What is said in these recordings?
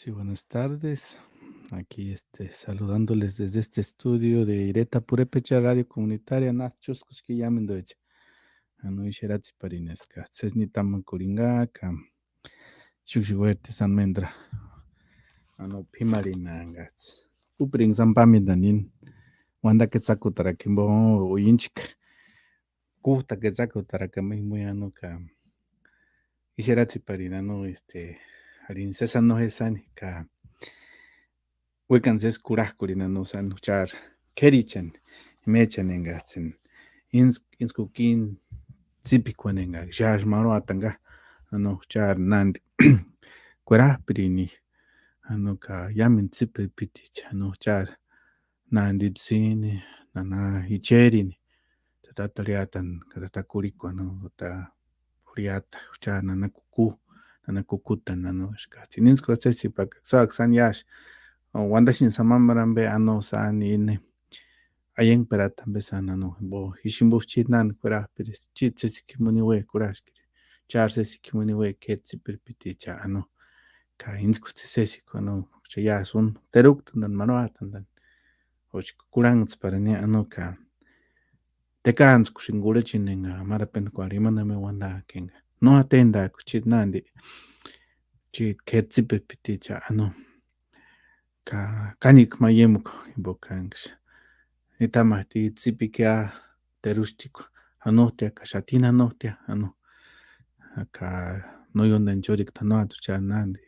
Sí, buenas tardes. Aquí saludándoles desde este estudio de Ireta Purepecha Radio Comunitaria Nachos Kuskiyamindoich. Anu Isheratzi Parinesca. Cesni Taman Kuringaka. Shukshiwerte Sanmendra. Anu Pimarinangats. Upring Zampamidanin. Wanda Quetzacutara Kimbo Uyinchik. Kuta Quetzacutara Kamimuy Anuka. Isheratzi Parinano Harin César no Esani. Wekanses kurajkurina no sanuchar kerichan mechan engatsen inskukin zipikwanenga shash maro atanga ano char nand kurajprini ano ka yamin zipe pitich ano char nandit sini nana icherini tatatariatan katakuriko ano ta puriata char nana kukuta nano shkatsin insko tsesi pak sak yash wandashin samambarambe ano san ine ayen perata besana no bo hishimbo chinan kura piris chitse sikimuni we kurashkiri charse sikimuni we ketsi perpiti cha ano ka inskutsi sesi kono ya sun teruk tan manwatan dan hoch kurangs parane ano ka tekans kushingule chinenga marapen kwarimana me wanda kenga no atenda kuchit nandi chit ketsi perpiti cha ano kanik mayemuk ibokanks itamati tsipikia terustiko anotia kashatina notia ano aka no yondan chorik tanoa tu chanandi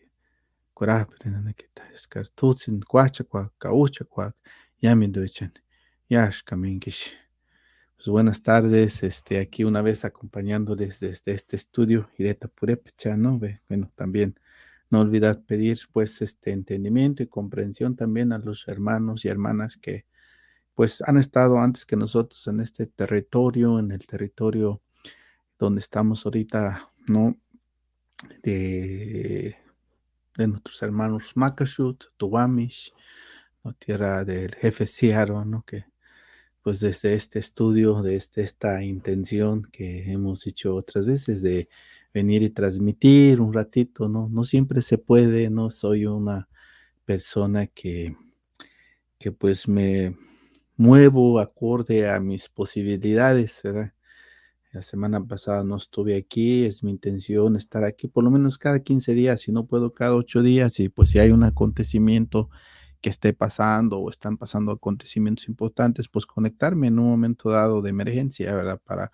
kurapina nakita eskar tutsin kwacha kwa kaucha kwa yamindoichan yash kaminkish. Pues buenas tardes, aquí una vez acompañándoles desde este estudio Ireta Purepecha, ¿no? Bueno, también no olvidar pedir pues este entendimiento y comprensión también a los hermanos y hermanas que pues han estado antes que nosotros en este territorio, en el territorio donde estamos ahorita, ¿no? De, de nuestros hermanos Makashut, Tuwamish, ¿no? Tierra del jefe Ciaro, ¿no? Que pues desde este estudio, esta intención que hemos dicho otras veces de venir y transmitir un ratito, ¿no? No siempre se puede, no soy una persona que pues me muevo acorde a mis posibilidades, ¿verdad? La semana pasada no estuve aquí, es mi intención estar aquí por lo menos cada 15 días, si no puedo cada 8 días, y pues si hay un acontecimiento que esté pasando o están pasando acontecimientos importantes, pues conectarme en un momento dado de emergencia, ¿verdad? Para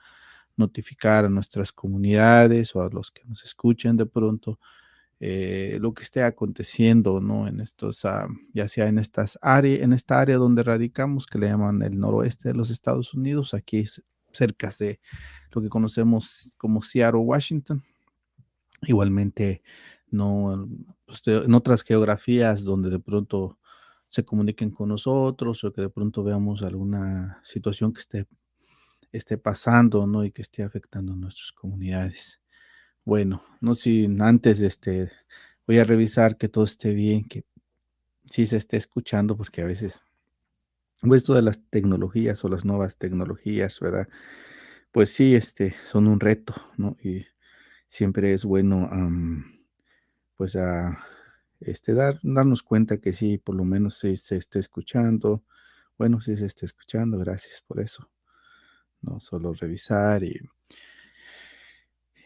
notificar a nuestras comunidades o a los que nos escuchen de pronto lo que esté aconteciendo, ¿no? En estos, ya sea en estas áreas, en esta área donde radicamos, que le llaman el noroeste de los Estados Unidos, aquí cerca de lo que conocemos como Seattle, Washington. Igualmente, no, pues, en otras geografías donde de pronto se comuniquen con nosotros o que de pronto veamos alguna situación que esté pasando, ¿no? Y que esté afectando a nuestras comunidades. Bueno, no sin antes, voy a revisar que todo esté bien, que sí se esté escuchando, porque a veces, pues, esto de las tecnologías o las nuevas tecnologías, ¿verdad? Pues sí, son un reto, ¿no? Y siempre es bueno, pues, darnos cuenta que sí, por lo menos sí se esté escuchando. Bueno, sí se está escuchando, gracias por eso. No solo revisar y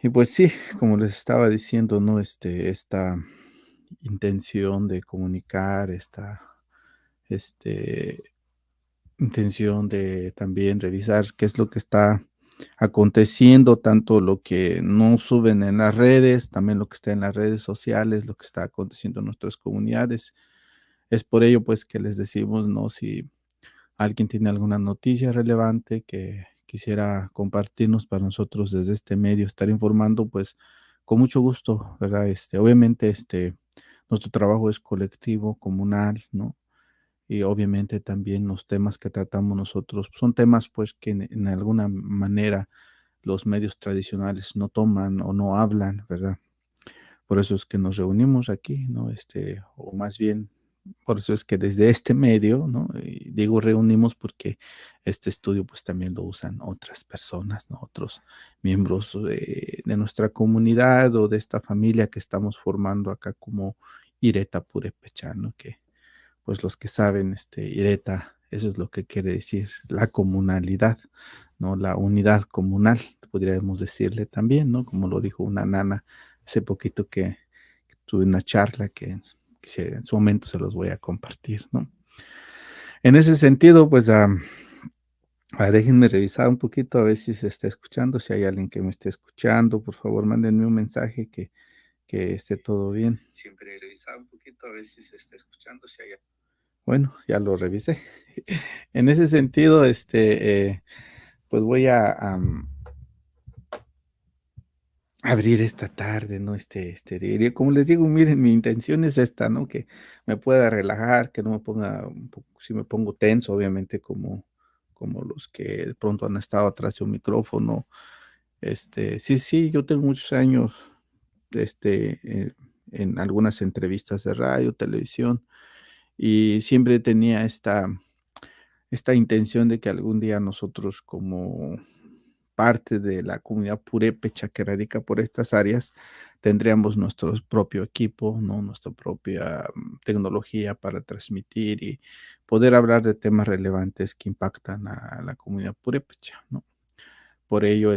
pues sí, como les estaba diciendo, ¿no? Esta intención de comunicar, esta este, intención de también revisar qué es lo que está aconteciendo, tanto lo que no suben en las redes, también lo que está en las redes sociales, lo que está aconteciendo en nuestras comunidades. Es por ello, pues, que les decimos, ¿no? Si alguien tiene alguna noticia relevante que quisiera compartirnos para nosotros desde este medio, estar informando, pues con mucho gusto, ¿verdad? Obviamente, nuestro trabajo es colectivo, comunal, ¿no? Y obviamente también los temas que tratamos nosotros son temas, pues, que en alguna manera los medios tradicionales no toman o no hablan, ¿verdad? Por eso es que nos reunimos aquí, ¿no? O más bien, por eso es que desde este medio, ¿no? Y digo reunimos porque este estudio pues también lo usan otras personas, ¿no? Otros miembros de nuestra comunidad o de esta familia que estamos formando acá como Ireta Purépecha, ¿no? Que pues los que saben, Ireta, eso es lo que quiere decir la comunalidad, ¿no? La unidad comunal, podríamos decirle también, ¿no? Como lo dijo una nana hace poquito que tuve una charla en su momento se los voy a compartir, ¿no? En ese sentido, pues déjenme revisar un poquito a ver si se está escuchando, si hay alguien que me esté escuchando, por favor, mándenme un mensaje que esté todo bien. Siempre revisar un poquito a ver si se está escuchando, si hay... Bueno, ya lo revisé. En ese sentido, pues voy a abrir esta tarde, ¿no? Día. Como les digo, miren, mi intención es esta, ¿no? Que me pueda relajar, que no me ponga un poco, si me pongo tenso, obviamente, como los que de pronto han estado atrás de un micrófono. Sí, yo tengo muchos años, en algunas entrevistas de radio, televisión, y siempre tenía esta intención de que algún día nosotros como parte de la comunidad purépecha que radica por estas áreas, tendríamos nuestro propio equipo, ¿no? Nuestra propia tecnología para transmitir y poder hablar de temas relevantes que impactan a la comunidad purépecha, ¿no? Por ello,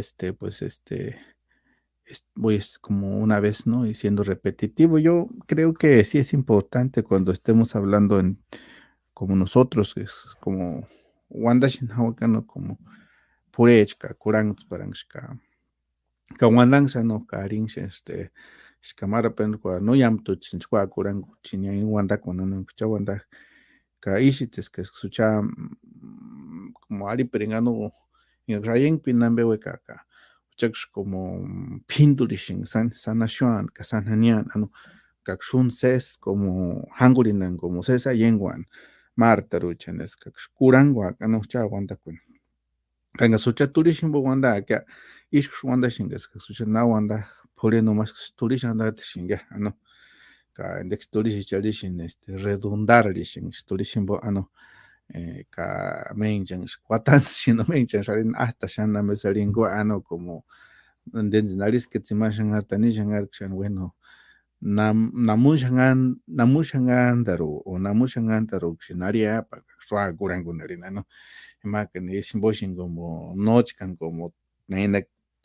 voy como una vez, ¿no? Y siendo repetitivo, yo creo que sí es importante cuando estemos hablando como nosotros, es como Wandashin ¿no? Como Purechka, Kurangtsparangshka, Kawandansa no Karinch, Skamara Penqua, no Yam Tuchinchua, Kurangu, Chinya, Wanda, cuando no Chawanda, Kaishites, que escucha como Ari Peringano, en Rayen Pinambe Wekaka, Chaks como Pindulishin, Sanashuan, Kasananian, ano, Kakshun Ses, como Hangurinan, como Sesa Yenguan, Marta Ruchenes, Kakshkurangua, Kanocha, Wanda Kanga sucha turishin bo wanda kya ish wanda shingas sucha na wanda pole no más turishin anda shinga ka index turishin chalishin redundar lishin turishin bo ka menjan squatan shino menjan sharin hasta shana me salingo como den naris que tsimashan hartani shangar kshan bueno namushangan daru o namushangan daru kshenaria pa swa gurangunarina no imagen es boshing como nochkan como nena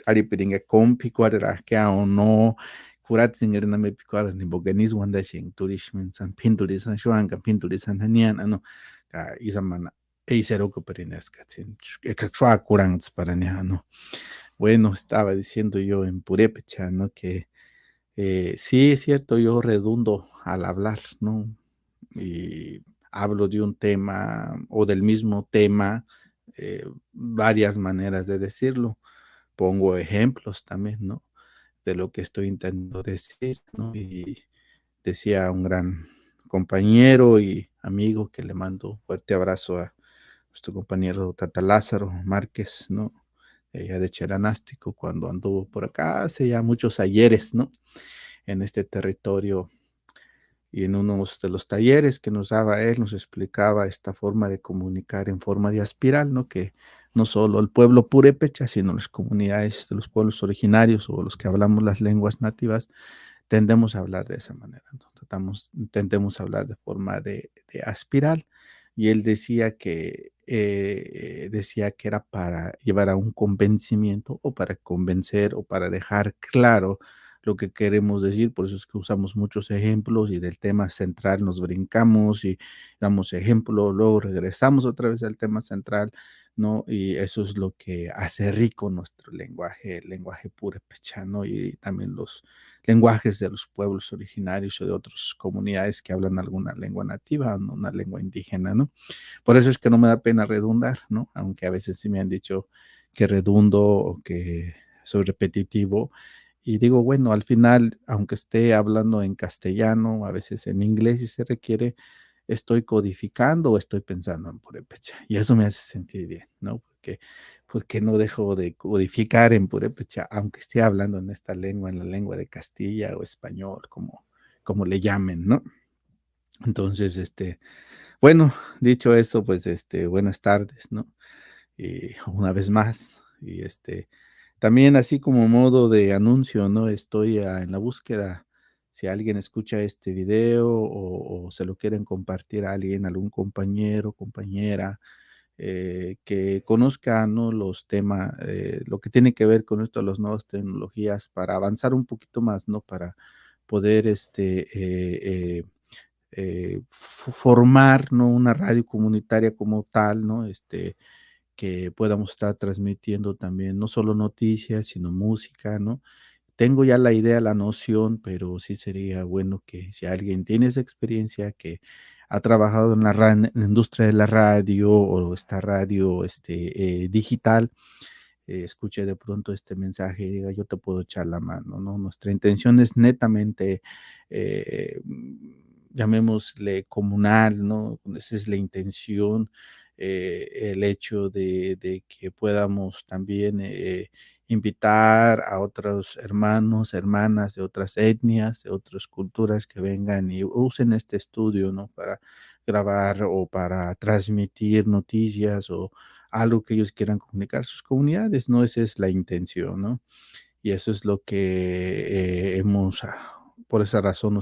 ari piringa kompi cuadra que o no kurat singer na me picuara ni boganis wanda shin turishmin san pinturi san shuanga pinturi san hanian ano ka isamana e zero ko perinas katsin ekakshwa kurang para ni ano bueno estaba diciendo yo en purépecha no que sí es cierto yo redundo al hablar no y hablo de un tema o del mismo tema, varias maneras de decirlo. Pongo ejemplos también, ¿no? De lo que estoy intentando decir, ¿no? Y decía un gran compañero y amigo que le mando un fuerte abrazo a nuestro compañero Tata Lázaro Márquez, ¿no? Ella de Cheranástico, cuando anduvo por acá hace ya muchos ayeres, ¿no? En este territorio y en uno de los talleres que nos daba él, nos explicaba esta forma de comunicar en forma de espiral, ¿no? Que no solo el pueblo purépecha, sino las comunidades de los pueblos originarios o los que hablamos las lenguas nativas, tendemos a hablar de esa manera, ¿no? Tendemos a hablar de forma de aspiral. Y él decía que era para llevar a un convencimiento o para convencer o para dejar claro lo que queremos decir, por eso es que usamos muchos ejemplos y del tema central nos brincamos y damos ejemplo, luego regresamos otra vez al tema central, ¿no? Y eso es lo que hace rico nuestro lenguaje, el lenguaje purépecha, ¿no? Y también los lenguajes de los pueblos originarios o de otras comunidades que hablan alguna lengua nativa, ¿no? Una lengua indígena, ¿no? Por eso es que no me da pena redundar, ¿no? Aunque a veces sí me han dicho que redundo o que soy repetitivo, y digo, bueno, al final, aunque esté hablando en castellano, a veces en inglés si se requiere, estoy codificando o estoy pensando en purépecha. Y eso me hace sentir bien, ¿no? Porque no dejo de codificar en purépecha, aunque esté hablando en esta lengua, en la lengua de Castilla o español, como le llamen, ¿no? Entonces, bueno, dicho eso, pues, buenas tardes, ¿no? Y una vez más, y también así como modo de anuncio, ¿no? Estoy en la búsqueda si alguien escucha este video o se lo quieren compartir a alguien, algún compañero, compañera, que conozca, ¿no? Los temas, lo que tiene que ver con esto, las nuevas tecnologías, para avanzar un poquito más, ¿no? Para poder formar, ¿no? Una radio comunitaria como tal, ¿no? Que podamos estar transmitiendo también no solo noticias, sino música, ¿no? Tengo ya la idea, la noción, pero sí sería bueno que si alguien tiene esa experiencia, que ha trabajado en en la industria de la radio o esta radio digital, escuche de pronto este mensaje y diga, yo te puedo echar la mano, ¿no? Nuestra intención es netamente, llamémosle comunal, ¿no? Esa es la intención, el hecho de que podamos también invitar a otros hermanos, hermanas de otras etnias, de otras culturas que vengan y usen este estudio, ¿no? Para grabar o para transmitir noticias o algo que ellos quieran comunicar a sus comunidades, ¿no? Esa es la intención, ¿no? Y eso es lo que por esa razón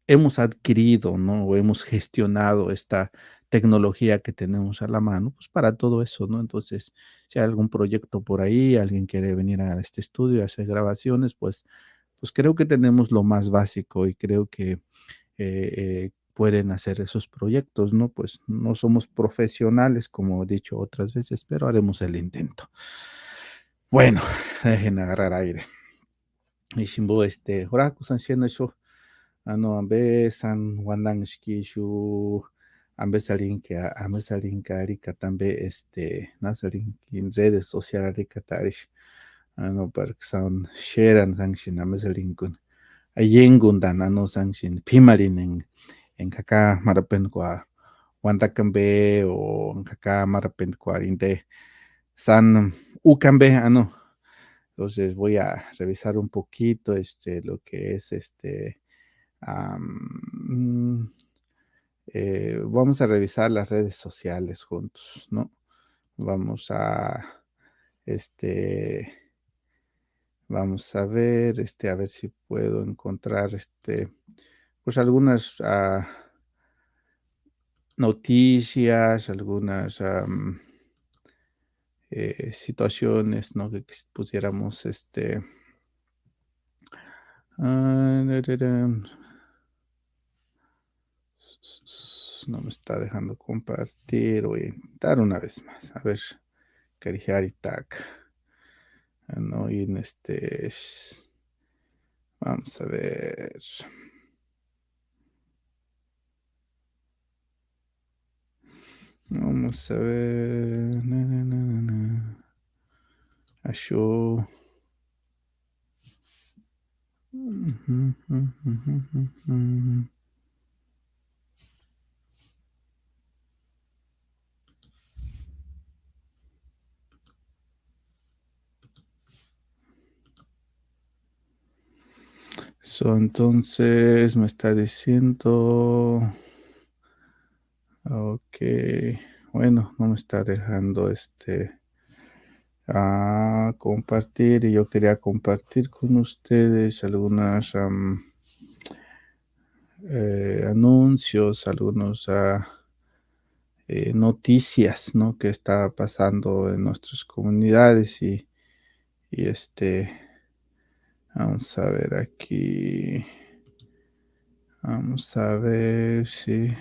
hemos adquirido, ¿no? O hemos gestionado esta tecnología que tenemos a la mano, pues para todo eso, ¿no? Entonces, si hay algún proyecto por ahí, alguien quiere venir a este estudio a hacer grabaciones, pues creo que tenemos lo más básico y creo que pueden hacer esos proyectos, ¿no? Pues no somos profesionales, como he dicho otras veces, pero haremos el intento. Bueno, dejen agarrar aire. Ishimbo, horaku san shiena sho, ambe san wandan shikishu, ambe salin que arika tambe, nasalin en redes sociales arika tarish, para que son sharean san shin, ambe salin kun, ayengundan, san shin, pimarin en kaka marapen kwa, Wantakambe o Nkaka Marapen 40 San Ucambe, no. Entonces voy a revisar un poquito lo que es am, vamos a revisar las redes sociales juntos, ¿no? Vamos a este vamos a ver si puedo encontrar pues algunas noticias, algunas situaciones, ¿no? Que pusiéramos no me está dejando compartir. Voy a intentar una vez más. A ver, Karihari Tag. No, y en vamos a ver. Vamos a ver. Asho. Entonces me está diciendo, ok, bueno, no me está dejando compartir y yo quería compartir con ustedes algunas anuncios, algunos noticias, ¿no? Que está pasando en nuestras comunidades y vamos a ver aquí, vamos a ver si...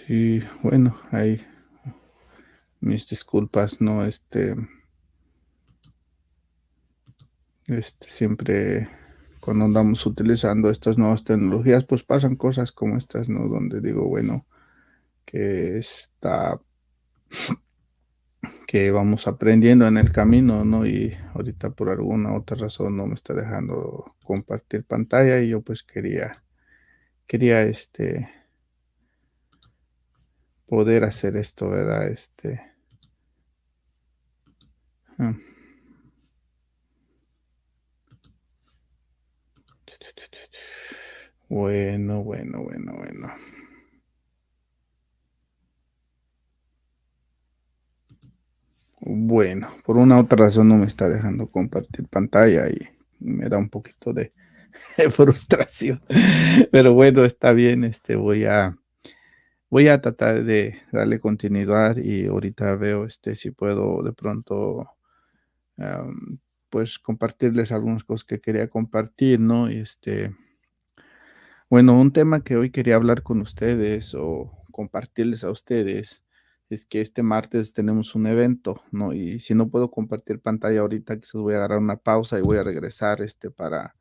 Sí, bueno, ahí mis disculpas, ¿no? Siempre cuando andamos utilizando estas nuevas tecnologías, pues pasan cosas como estas, ¿no? Donde digo, bueno, que está, que vamos aprendiendo en el camino, ¿no? Y ahorita por alguna otra razón no me está dejando compartir pantalla y yo pues quería poder hacer esto, ¿verdad? Ah, bueno, bueno, bueno, bueno. Bueno, por una otra razón no me está dejando compartir pantalla y me da un poquito de frustración. Pero bueno, está bien, voy a tratar de darle continuidad y ahorita veo si puedo de pronto pues compartirles algunas cosas que quería compartir, ¿no? Bueno, un tema que hoy quería hablar con ustedes o compartirles a ustedes es que este martes tenemos un evento, ¿no? Y si no puedo compartir pantalla ahorita, quizás voy a agarrar una pausa y voy a regresar para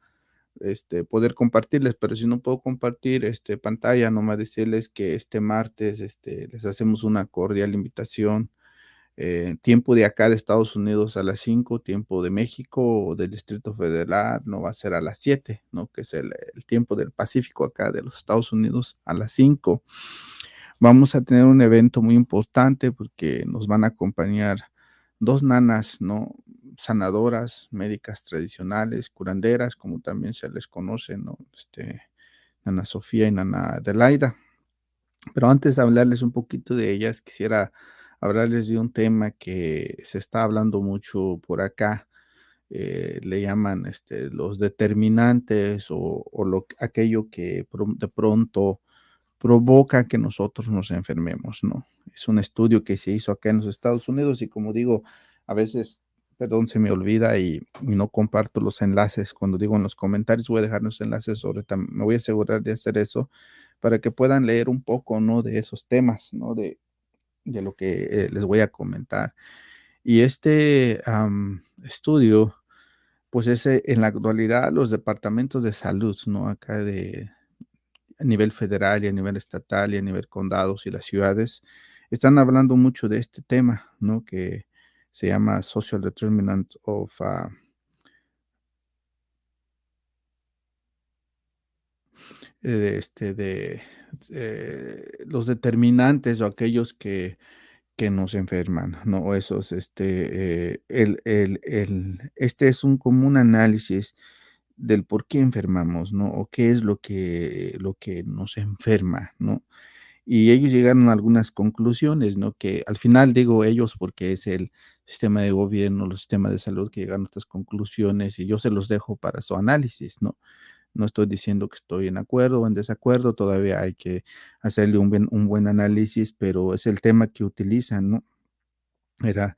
poder compartirles, pero si no puedo compartir pantalla, nomás decirles que este martes les hacemos una cordial invitación. Tiempo de acá de Estados Unidos a las 5, tiempo de México o del Distrito Federal no va a ser a las 7, ¿no? Que es el tiempo del Pacífico acá de los Estados Unidos a las 5. Vamos a tener un evento muy importante porque nos van a acompañar dos nanas, ¿no? Sanadoras, médicas tradicionales, curanderas, como también se les conoce, ¿no? Nana Sofía y Nana Adelaida. Pero antes de hablarles un poquito de ellas, quisiera hablarles de un tema que se está hablando mucho por acá. Le llaman los determinantes o aquello que de pronto provoca que nosotros nos enfermemos, ¿no? Es un estudio que se hizo acá en los Estados Unidos y como digo, a veces, perdón, se me olvida y no comparto los enlaces. Cuando digo en los comentarios, voy a dejar los enlaces ahorita, me voy a asegurar de hacer eso para que puedan leer un poco, ¿no? De esos temas, ¿no? De lo que les voy a comentar. Y estudio, pues ese, en la actualidad los departamentos de salud, ¿no? Acá a nivel federal y a nivel estatal y a nivel condados y las ciudades, están hablando mucho de este tema, ¿no? Que se llama Social Determinant of, de los determinantes o aquellos que nos enferman, ¿no? O esos, este es un como un análisis del por qué enfermamos, ¿no? O qué es lo que nos enferma, ¿no? Y ellos llegaron a algunas conclusiones, ¿no? Que al final digo ellos porque es el sistema de gobierno, los sistemas de salud que llegaron a estas conclusiones y yo se los dejo para su análisis, ¿no? No estoy diciendo que estoy en acuerdo o en desacuerdo, todavía hay que hacerle un buen análisis, pero es el tema que utilizan, ¿no? Era,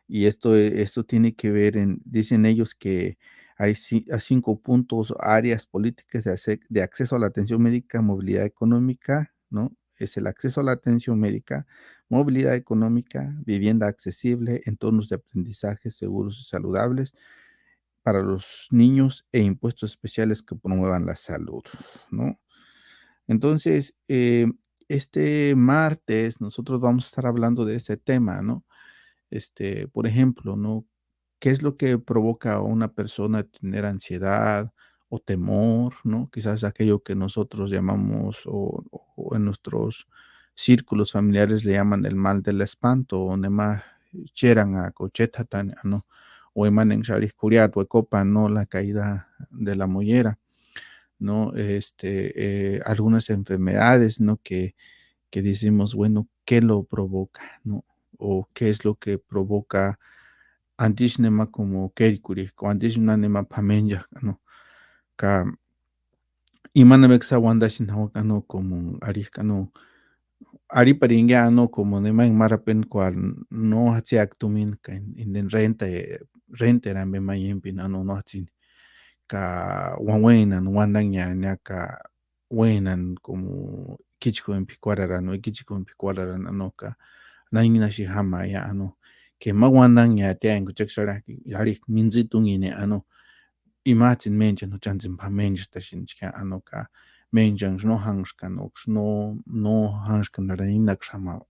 y esto tiene que ver dicen ellos que hay 5 puntos, áreas políticas de acceso a la atención médica, movilidad económica, ¿no? Es el acceso a la atención médica, movilidad económica, vivienda accesible, entornos de aprendizaje seguros y saludables para los niños e impuestos especiales que promuevan la salud, ¿no? Entonces, este martes nosotros vamos a estar hablando de ese tema, ¿no? Por ejemplo, ¿no? ¿Qué es lo que provoca a una persona a tener ansiedad o temor, ¿no? Quizás aquello que nosotros llamamos o en nuestros círculos familiares le llaman el mal del espanto, o nema cheran a cochetatan, ¿no? O emanen sharis curiat, o copa, ¿no? La caída de la mollera, ¿no? Algunas enfermedades, ¿no? Que decimos, bueno, ¿qué lo provoca, no? O qué es lo que provoca antisnema como kerikuri, o antisnema pamenya, ¿no? Ka imanamek wandashi nawaka, ¿no? Como arisca, ¿no? Ari paringa, ¿no? Como nema en marapen cual no hace actumin ka en den renta renta era me mayimpi, no hace ka wawenan wandaña ka wenan como kichiko en picuarara, no kichiko en picuarara, no ka naingnashi hama ya, que mawandan ya te en kuchexara yari minzitungine imagine menjan no chanchim pa menjtashinchka anoka menjan no hanshkan no hanshkan rainak shama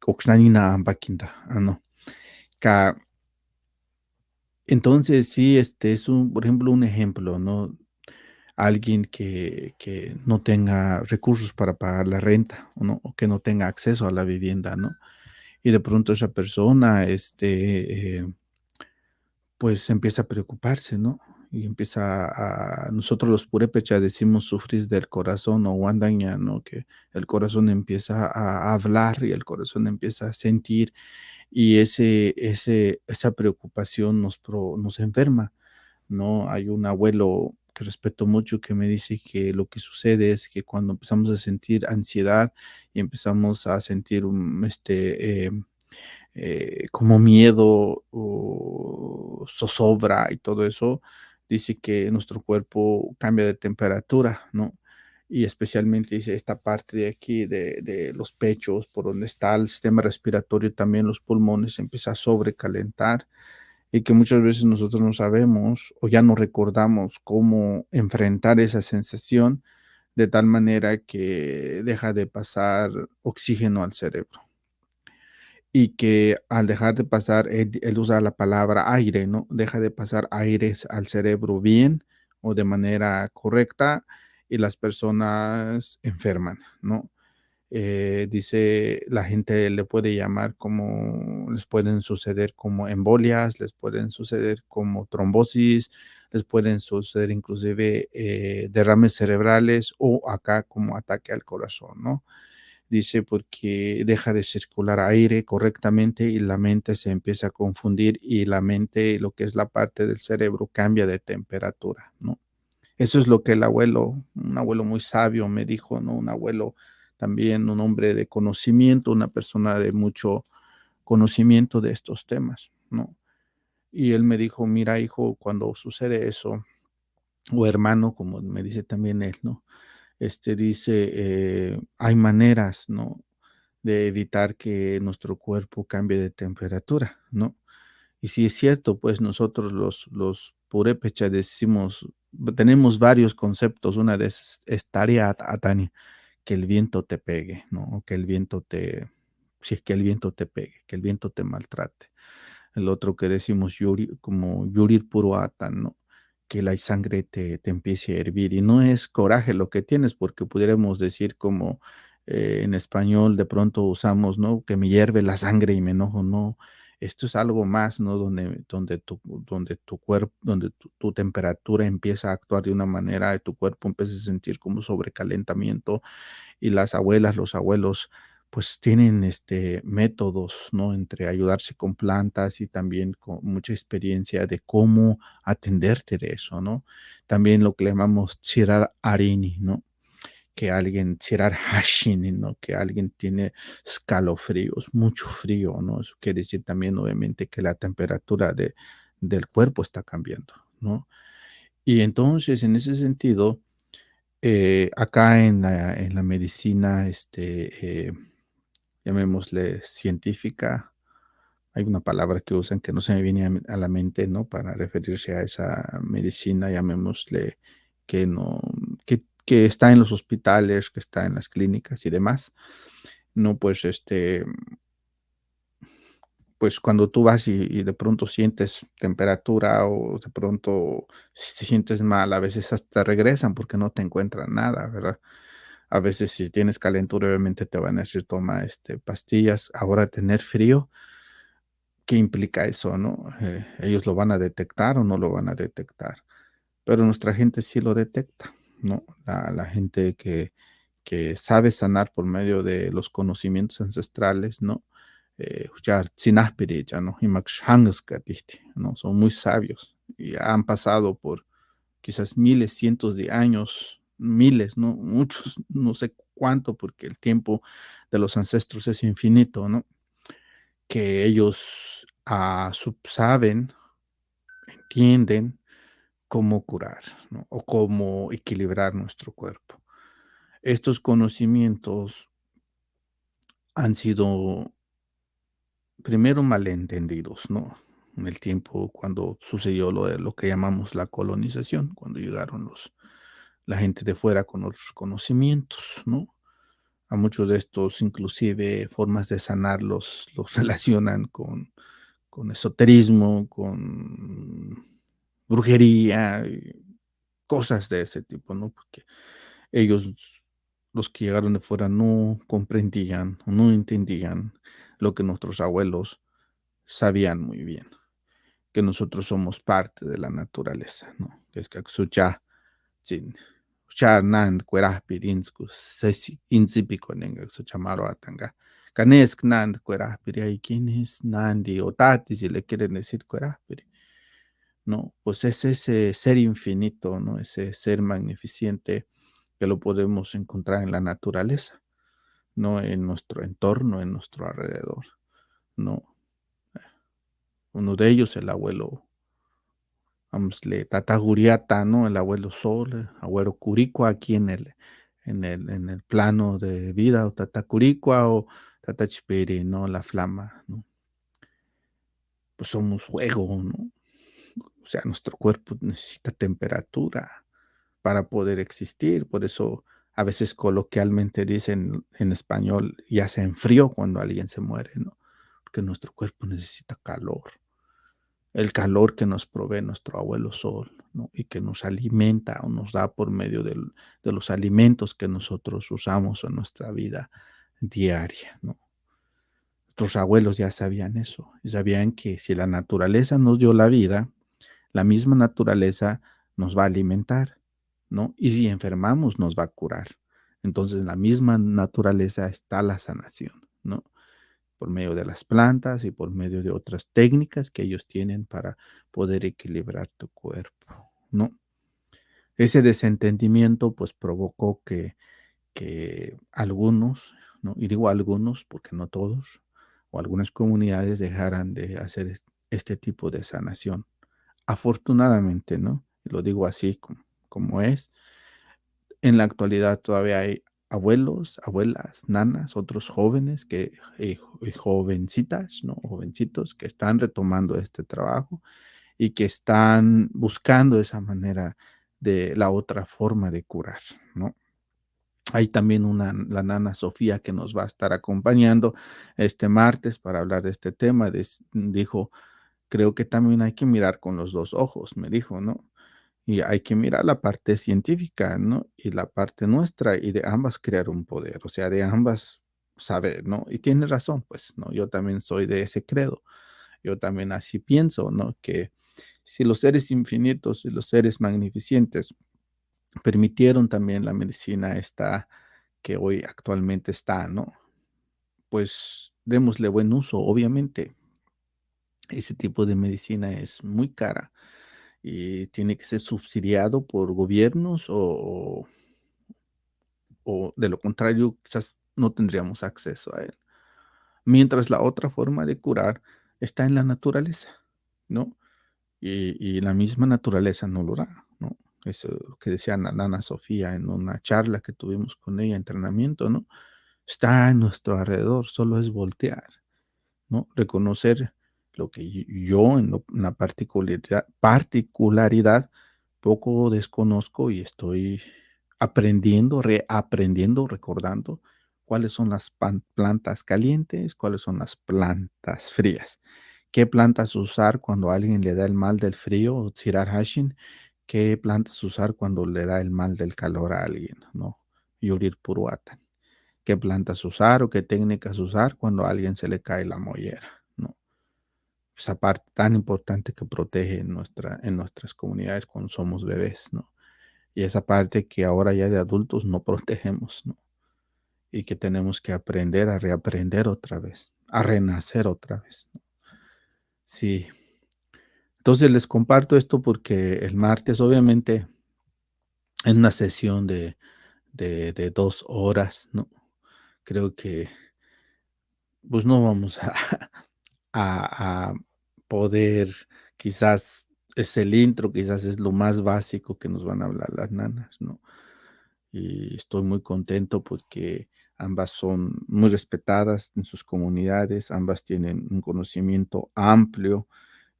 oxnanina ambakinta ano ka entonces sí es un por ejemplo un ejemplo no alguien que no tenga recursos para pagar la renta o que no tenga acceso a la vivienda no y de pronto esa persona pues empieza a preocuparse, ¿no? Y empieza nosotros los purépecha decimos sufrir del corazón o guandaña, ¿no? Que el corazón empieza a hablar y el corazón empieza a sentir y esa preocupación nos enferma, ¿no? Hay un abuelo que respeto mucho que me dice que lo que sucede es que cuando empezamos a sentir ansiedad y empezamos a sentir como miedo o zozobra y todo eso, dice que nuestro cuerpo cambia de temperatura, ¿no? Y especialmente dice esta parte de aquí, de los pechos, por donde está el sistema respiratorio, también los pulmones, se empieza a sobrecalentar y que muchas veces nosotros no sabemos o ya no recordamos cómo enfrentar esa sensación de tal manera que deja de pasar oxígeno al cerebro y que al dejar de pasar, él usa la palabra aire, ¿no? Deja de pasar aires al cerebro bien o de manera correcta y las personas enferman, ¿no? Dice, la gente le puede llamar como, les pueden suceder como embolias, les pueden suceder como trombosis, les pueden suceder inclusive derrames cerebrales o acá como ataque al corazón, ¿no? Dice porque deja de circular aire correctamente y la mente se empieza a confundir y la mente, lo que es la parte del cerebro, cambia de temperatura, ¿no? Eso es lo que el abuelo, un abuelo muy sabio me dijo, ¿no? Un abuelo también, un hombre de conocimiento, una persona de mucho conocimiento de estos temas, ¿no? Y él me dijo, mira, hijo, cuando sucede eso, o hermano, como me dice también él, ¿no? Dice, hay maneras, ¿no? De evitar que nuestro cuerpo cambie de temperatura, ¿no? Y si es cierto, pues nosotros los purépecha decimos, tenemos varios conceptos, una de esas es tarea atani, que el viento te pegue, ¿no? O que el viento te, si es que el viento te pegue, que el viento te maltrate. El otro que decimos yuri, como yurir puro atan, ¿no? Que la sangre te empiece a hervir. Y no es coraje lo que tienes, porque pudiéramos decir como en español de pronto usamos, ¿no? Que me hierve la sangre y me enojo, no. Esto es algo más, ¿no? Donde tu cuerpo, donde tu temperatura empieza a actuar de una manera y tu cuerpo empieza a sentir como sobrecalentamiento y las abuelas, los abuelos, pues tienen métodos, ¿no? Entre ayudarse con plantas y también con mucha experiencia de cómo atenderte de eso, ¿no? También lo que le llamamos chirar arini, ¿no? Que alguien, chirar hashini, ¿no? Que alguien tiene escalofríos, mucho frío, ¿no? Eso quiere decir también, obviamente, que la temperatura del cuerpo está cambiando, ¿no? Y entonces, en ese sentido, acá en la medicina, llamémosle científica, hay una palabra que usan que no se me viene a la mente, ¿no? Para referirse a esa medicina, llamémosle que no, que está en los hospitales, que está en las clínicas y demás. No, pues pues cuando tú vas y de pronto sientes temperatura o de pronto si te sientes mal, a veces hasta regresan porque no te encuentran nada, ¿verdad? A veces si tienes calentura, obviamente te van a decir, toma pastillas. Ahora tener frío, ¿qué implica eso, no? Ellos lo van a detectar o no lo van a detectar, pero nuestra gente sí lo detecta, ¿no? La gente que sabe sanar por medio de los conocimientos ancestrales, ¿no? Ya tsinahpiricha, ¿no? Imakshangskatihti, ¿no? Son muy sabios y han pasado por quizás miles, cientos de años, miles, ¿no? Muchos, no sé cuánto, porque el tiempo de los ancestros es infinito, ¿no? Que ellos saben, entienden cómo curar, ¿no? O cómo equilibrar nuestro cuerpo. Estos conocimientos han sido primero malentendidos, ¿no? en el tiempo cuando sucedió lo de lo que llamamos la colonización, cuando llegaron la gente de fuera con otros conocimientos, ¿no? A muchos de estos, inclusive, formas de sanar los relacionan con esoterismo, con brujería, y cosas de ese tipo, ¿no? Porque ellos, los que llegaron de fuera, no comprendían, no entendían lo que nuestros abuelos sabían muy bien, que nosotros somos parte de la naturaleza, ¿no? Que es que sucha, sin nan cueraspirinscus, sesi incipico nenga suchamaro atanga. Canes nan cueraspiri, hay quienes nandi o tati, si le quieren decir cueraspiri, ¿no? Pues es ese ser infinito, ¿no? Ese ser magnificente que lo podemos encontrar en la naturaleza, no en nuestro entorno, en nuestro alrededor, ¿no? Uno de ellos, el abuelo, le Tataguriata, ¿no? El abuelo Sol, el abuelo Curicua, aquí en el plano de vida, o Tatacuricua, o Tatachpiri, ¿no? La flama, ¿no? Pues somos fuego, ¿no? O sea, nuestro cuerpo necesita temperatura para poder existir. Por eso a veces coloquialmente dicen en español, ya se enfrió cuando alguien se muere, ¿no? Porque nuestro cuerpo necesita calor. El calor que nos provee nuestro abuelo sol, ¿no? Y que nos alimenta o nos da por medio de los alimentos que nosotros usamos en nuestra vida diaria, ¿no? Nuestros abuelos ya sabían eso, y sabían que si la naturaleza nos dio la vida, la misma naturaleza nos va a alimentar, ¿no? Y si enfermamos, nos va a curar. Entonces, en la misma naturaleza está la sanación, ¿no? Por medio de las plantas y por medio de otras técnicas que ellos tienen para poder equilibrar tu cuerpo, ¿no? Ese desentendimiento pues provocó que algunos, ¿no? Y digo algunos porque no todos, o algunas comunidades dejaran de hacer este tipo de sanación. Afortunadamente, ¿no? Y lo digo así como es. En la actualidad todavía hay abuelos, abuelas, nanas, otros jóvenes jovencitas, ¿no? Jovencitos que están retomando este trabajo y que están buscando esa manera de la otra forma de curar, ¿no? Hay también la nana Sofía que nos va a estar acompañando este martes para hablar de este tema. Dijo, creo que también hay que mirar con los dos ojos, me dijo, ¿no? Y hay que mirar la parte científica, ¿no? Y la parte nuestra, y de ambas crear un poder, o sea, de ambas saber, ¿no? Y tiene razón, pues, ¿no? Yo también soy de ese credo. Yo también así pienso, ¿no? Que si los seres infinitos y los seres magnificentes permitieron también la medicina esta que hoy actualmente está, ¿no? Pues démosle buen uso, obviamente. Ese tipo de medicina es muy cara y tiene que ser subsidiado por gobiernos o de lo contrario, quizás no tendríamos acceso a él. Mientras la otra forma de curar está en la naturaleza, ¿no? Y la misma naturaleza no lo da, ¿no? Eso lo que decía Nana Sofía en una charla que tuvimos con ella, entrenamiento, ¿no? Está en nuestro alrededor, solo es voltear, ¿no? Reconocer lo que yo en una particularidad poco desconozco y estoy aprendiendo, reaprendiendo, recordando cuáles son las plantas calientes, cuáles son las plantas frías, qué plantas usar cuando a alguien le da el mal del frío o Tsirar Hashin, qué plantas usar cuando le da el mal del calor a alguien, ¿no? Yurir Puruatan, qué plantas usar o qué técnicas usar cuando a alguien se le cae la mollera, ¿no? Esa parte tan importante que protege en nuestras comunidades cuando somos bebés, ¿no? Y esa parte que ahora ya de adultos no protegemos, ¿no? Y que tenemos que aprender a reaprender otra vez, a renacer otra vez, ¿no? Sí. Entonces les comparto esto porque el martes, obviamente, en una sesión de 2 horas, ¿no? Creo que pues no vamos a poder, quizás es el intro, quizás es lo más básico que nos van a hablar las nanas, ¿no? Y estoy muy contento porque ambas son muy respetadas en sus comunidades, ambas tienen un conocimiento amplio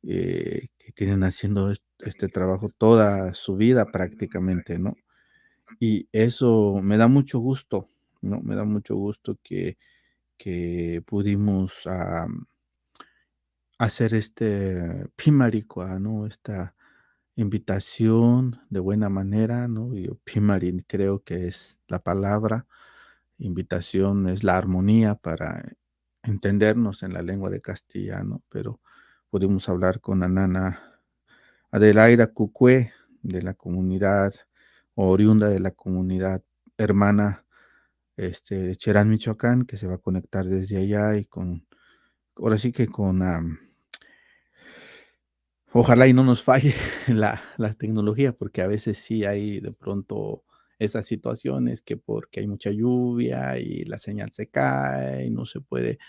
que tienen haciendo este trabajo toda su vida prácticamente, ¿no? Y eso me da mucho gusto, ¿no? Me da mucho gusto que pudimos hacer este Pimaricua, ¿no? Esta invitación de buena manera, ¿no? Yo Pimarin creo que es la palabra, invitación es la armonía para entendernos en la lengua de castellano, pero pudimos hablar con la nana Adelaida Cucue de la comunidad, oriunda de la comunidad hermana de Cherán, Michoacán, que se va a conectar desde allá y ahora sí que ojalá y no nos falle la tecnología, porque a veces sí hay de pronto esas situaciones que porque hay mucha lluvia y la señal se cae y no se puede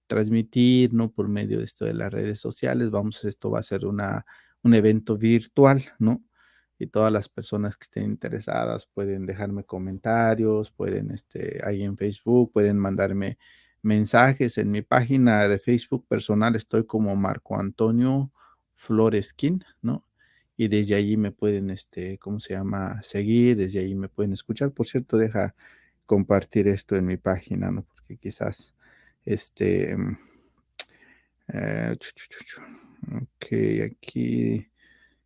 transmitir, ¿no? Por medio de esto de las redes sociales. Esto va a ser un evento virtual, ¿no? Y todas las personas que estén interesadas pueden dejarme comentarios, pueden, ahí en Facebook, pueden mandarme mensajes en mi página de Facebook personal. Estoy como Marco Antonio Floresquín, ¿no? Y desde allí me pueden, ¿cómo se llama? Seguir, desde allí me pueden escuchar. Por cierto, deja compartir esto en mi página, ¿no? Porque quizás este, chu, chu, chu, chu. Ok, aquí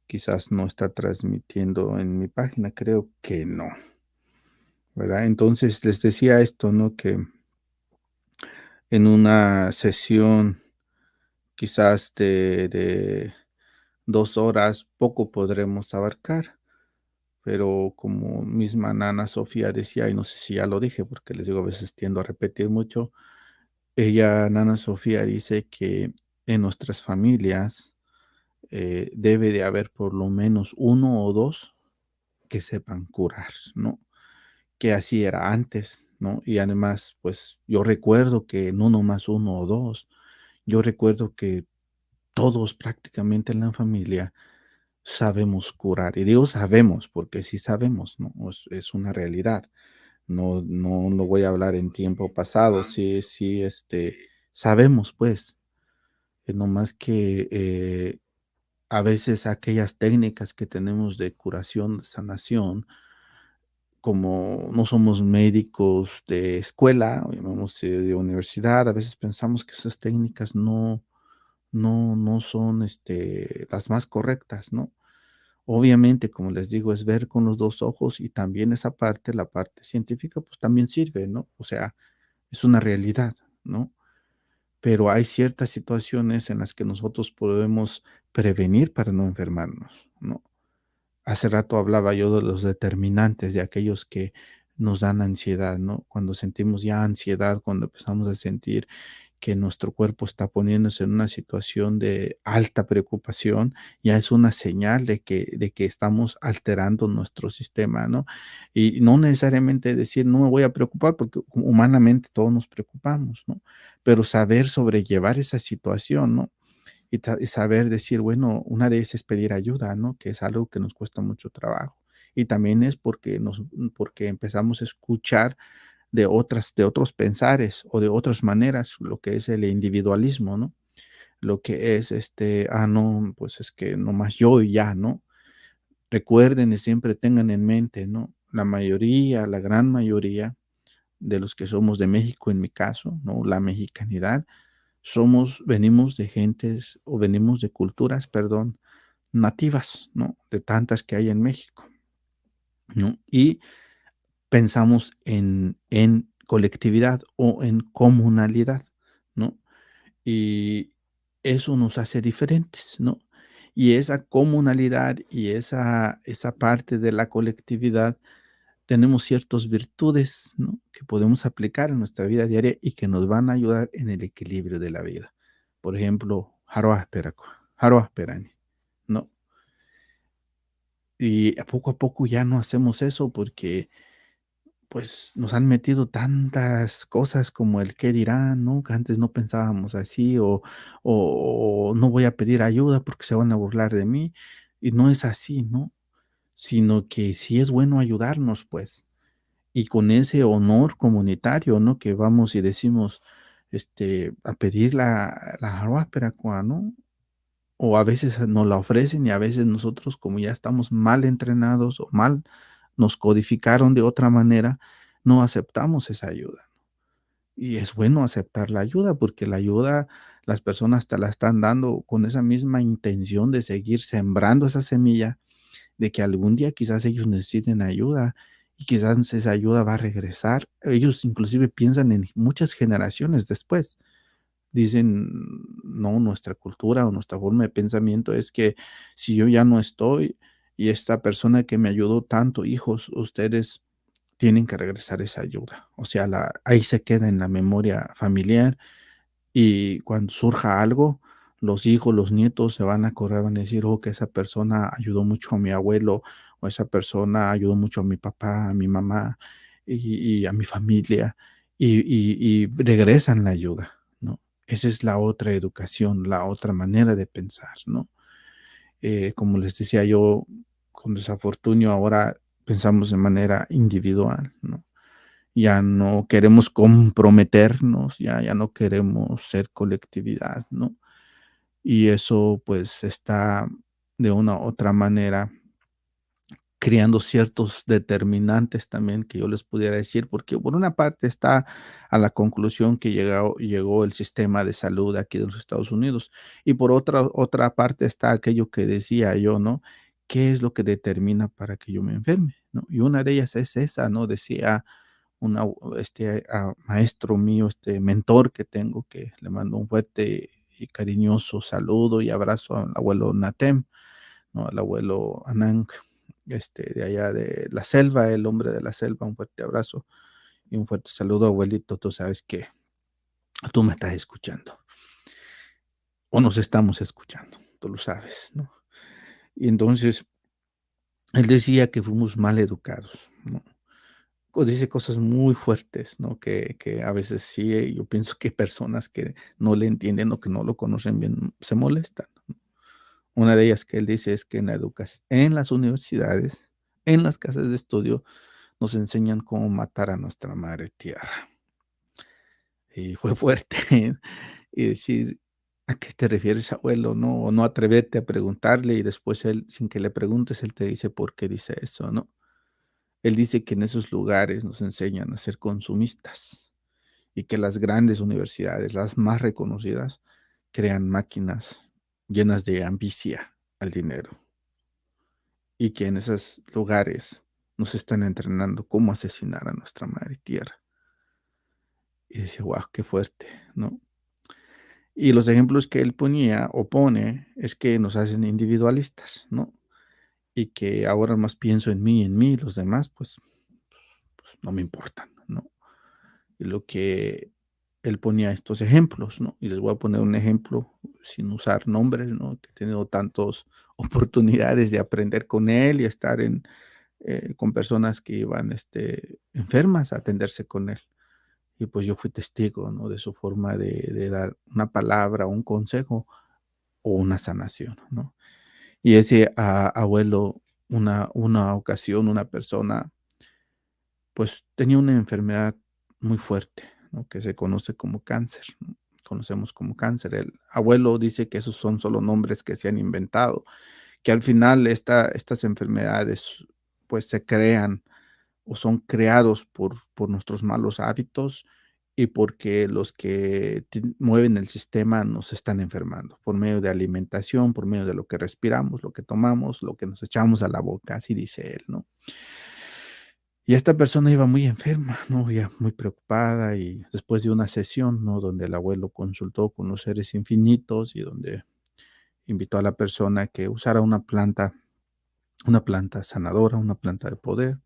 quizás no está transmitiendo en mi página, creo que no, ¿verdad? Entonces les decía esto, ¿no? Que en una sesión quizás de 2 horas poco podremos abarcar, pero como misma Nana Sofía decía, y no sé si ya lo dije, porque les digo, a veces tiendo a repetir mucho, Nana Sofía dice que en nuestras familias debe de haber por lo menos uno o dos que sepan curar, ¿no? Que así era antes, ¿no? Y además, pues yo recuerdo que no nomás uno o dos, yo recuerdo que todos prácticamente en la familia sabemos curar. Y digo sabemos, porque sí sabemos, ¿no? Es una realidad. No voy a hablar en tiempo pasado, sí, sí, sabemos, pues, no más que a veces aquellas técnicas que tenemos de curación, de sanación, como no somos médicos de escuela, o llamamos de universidad, a veces pensamos que esas técnicas no son las más correctas, ¿no? Obviamente, como les digo, es ver con los dos ojos y también esa parte, la parte científica, pues también sirve, ¿no? O sea, es una realidad, ¿no? Pero hay ciertas situaciones en las que nosotros podemos prevenir para no enfermarnos, ¿no? Hace rato hablaba yo de los determinantes, de aquellos que nos dan ansiedad, ¿no? Cuando sentimos ya ansiedad, cuando empezamos a sentir que nuestro cuerpo está poniéndose en una situación de alta preocupación, ya es una señal de que estamos alterando nuestro sistema, ¿no? Y no necesariamente decir, no me voy a preocupar, porque humanamente todos nos preocupamos, ¿no? Pero saber sobrellevar esa situación, ¿no? Y saber decir, bueno, una de esas es pedir ayuda, ¿no? Que es algo que nos cuesta mucho trabajo. Y también es porque empezamos a escuchar de otros pensares o de otras maneras, lo que es el individualismo, ¿no? Lo que es no, pues es que nomás yo y ya, ¿no? Recuerden y siempre tengan en mente, ¿no? La mayoría, la gran mayoría de los que somos de México, en mi caso, ¿no? La mexicanidad, venimos de gentes o venimos de culturas, perdón, nativas, ¿no? De tantas que hay en México, ¿no? Y pensamos en colectividad o en comunalidad, ¿no? Y eso nos hace diferentes, ¿no? Y esa comunalidad y esa parte de la colectividad, tenemos ciertas virtudes, ¿no? Que podemos aplicar en nuestra vida diaria y que nos van a ayudar en el equilibrio de la vida. Por ejemplo, Haroah Perani, ¿no? Y poco a poco ya no hacemos eso porque pues nos han metido tantas cosas como el qué dirán, ¿no? Que antes no pensábamos así, o no voy a pedir ayuda porque se van a burlar de mí. Y no es así, ¿no? Sino que sí es bueno ayudarnos, pues. Y con ese honor comunitario, ¿no? Que vamos y decimos, a pedir la Aruaperacuá, ¿no? o a veces nos la ofrecen y a veces nosotros, como ya estamos mal entrenados o mal nos codificaron de otra manera, no aceptamos esa ayuda. Y es bueno aceptar la ayuda, porque la ayuda las personas te la están dando con esa misma intención de seguir sembrando esa semilla de que algún día quizás ellos necesiten ayuda y quizás esa ayuda va a regresar. Ellos inclusive piensan en muchas generaciones después. Dicen, no, nuestra cultura o nuestra forma de pensamiento es que si yo ya no estoy y esta persona que me ayudó tanto, hijos, ustedes tienen que regresar esa ayuda. O sea, ahí se queda en la memoria familiar y cuando surja algo, los hijos, los nietos se van a acordar, van a decir, oh, que esa persona ayudó mucho a mi abuelo, o esa persona ayudó mucho a mi papá, a mi mamá y a mi familia, y regresan la ayuda, ¿no? Esa es la otra educación, la otra manera de pensar, ¿no? Como les decía yo, con desafortunio ahora pensamos de manera individual, ¿no? Ya no queremos comprometernos, ya no queremos ser colectividad, ¿no? Y eso, pues, está de una u otra manera creando ciertos determinantes también que yo les pudiera decir, porque por una parte está a la conclusión que llegó el sistema de salud aquí de los Estados Unidos, y por otra parte está aquello que decía yo, ¿no? ¿Qué es lo que determina para que yo me enferme?, ¿no? Y una de ellas es esa, ¿no? Decía maestro mío, mentor que tengo, que le mando un fuerte y cariñoso saludo y abrazo al abuelo Natem, ¿no? Al abuelo Anang, de allá de la selva, el hombre de la selva, un fuerte abrazo y un fuerte saludo, abuelito. Tú sabes que tú me estás escuchando o nos estamos escuchando, tú lo sabes, ¿no? Y entonces él decía que fuimos mal educados, ¿no? Dice cosas muy fuertes, ¿no? Que a veces sí, yo pienso que personas que no le entienden o que no lo conocen bien se molestan. Una de ellas que él dice es que en la educación, en las universidades, en las casas de estudio, nos enseñan cómo matar a nuestra madre tierra. Y fue fuerte y decir, ¿a qué te refieres, abuelo? No, o no atreverte a preguntarle y después él, sin que le preguntes, él te dice por qué dice eso, ¿no? Él dice que en esos lugares nos enseñan a ser consumistas y que las grandes universidades, las más reconocidas, crean máquinas llenas de ambicia al dinero y que en esos lugares nos están entrenando cómo asesinar a nuestra madre tierra. Y decía, wow, qué fuerte, ¿no? Y los ejemplos que él ponía o pone es que nos hacen individualistas, ¿no? Y que ahora más pienso en mí, los demás, pues no me importan, ¿no? Y lo que él ponía estos ejemplos, ¿no? Y les voy a poner un ejemplo sin usar nombres, ¿no? Que he tenido tantas oportunidades de aprender con él y estar con personas que iban enfermas a atenderse con él. Y pues yo fui testigo, ¿no? De su forma de dar una palabra, un consejo o una sanación, ¿no? Y ese abuelo, una ocasión, una persona, pues tenía una enfermedad muy fuerte, ¿no? Que se conoce como cáncer, ¿no? Conocemos como cáncer. El abuelo dice que esos son solo nombres que se han inventado, que al final estas enfermedades pues se crean o son creados por nuestros malos hábitos y porque los que mueven el sistema nos están enfermando por medio de alimentación, por medio de lo que respiramos, lo que tomamos, lo que nos echamos a la boca, así dice él, ¿no? Y esta persona iba muy enferma, ¿no? Ya muy preocupada y después de una sesión, ¿no? Donde el abuelo consultó con los seres infinitos y donde invitó a la persona que usara una planta sanadora, una planta de poder.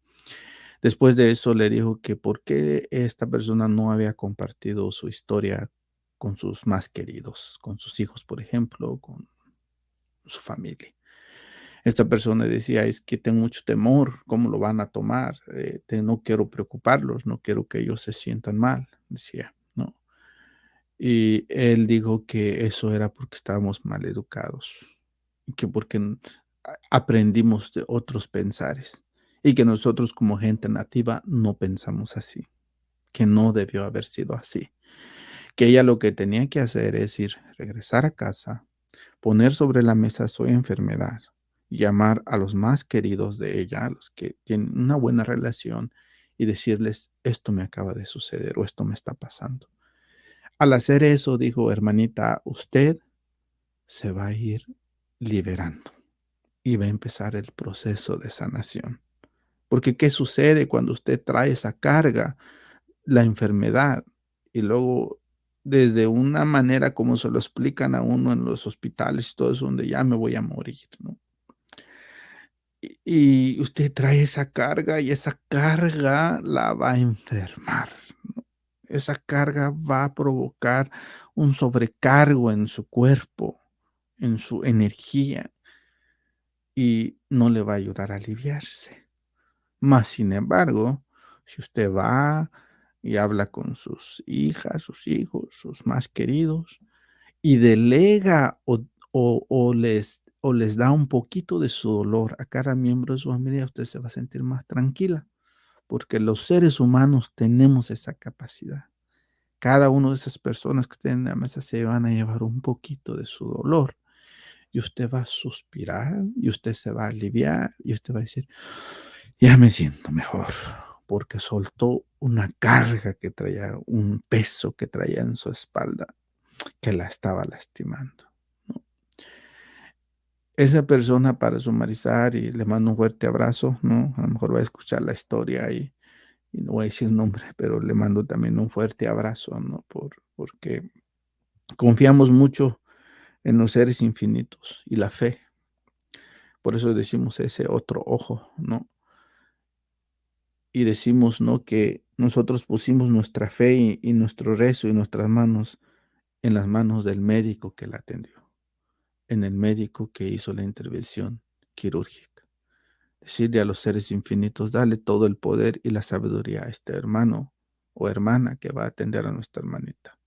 Después de eso le dijo que por qué esta persona no había compartido su historia con sus más queridos, con sus hijos, por ejemplo, con su familia. Esta persona decía, es que tengo mucho temor, ¿cómo lo van a tomar? No quiero preocuparlos, no quiero que ellos se sientan mal, decía, ¿no? Y él dijo que eso era porque estábamos mal educados, y que porque aprendimos de otros pensares y que nosotros como gente nativa no pensamos así, que no debió haber sido así, que ella lo que tenía que hacer es regresar a casa, poner sobre la mesa su enfermedad, llamar a los más queridos de ella, a los que tienen una buena relación, y decirles: "Esto me acaba de suceder o esto me está pasando". Al hacer eso, dijo: "Hermanita, usted se va a ir liberando y va a empezar el proceso de sanación". Porque, ¿qué sucede cuando usted trae esa carga? La enfermedad, y luego desde una manera como se lo explican a uno en los hospitales y todo eso, donde ya me voy a morir, ¿no? Y usted trae esa carga, y esa carga la va a enfermar, ¿no? Esa carga va a provocar un sobrecargo en su cuerpo, en su energía, y no le va a ayudar a aliviarse. Más sin embargo, si usted va y habla con sus hijas, sus hijos, sus más queridos, y delega o les da un poquito de su dolor a cada miembro de su familia, usted se va a sentir más tranquila, porque los seres humanos tenemos esa capacidad. Cada una de esas personas que estén en la mesa se van a llevar un poquito de su dolor, y usted va a suspirar, y usted se va a aliviar, y usted va a decir: "Ya me siento mejor", porque soltó una carga que traía, un peso que traía en su espalda, que la estaba lastimando, ¿no? Esa persona, para sumarizar, y le mando un fuerte abrazo, ¿no? A lo mejor va a escuchar la historia y no voy a decir nombre, pero le mando también un fuerte abrazo, ¿no? Porque confiamos mucho en los seres infinitos y la fe. Por eso decimos ese otro ojo, ¿no? Y decimos, ¿no? Que nosotros pusimos nuestra fe y nuestro rezo y nuestras manos en las manos del médico que la atendió, en el médico que hizo la intervención quirúrgica. Decirle a los seres infinitos: "Dale todo el poder y la sabiduría a este hermano o hermana que va a atender a nuestra hermanita".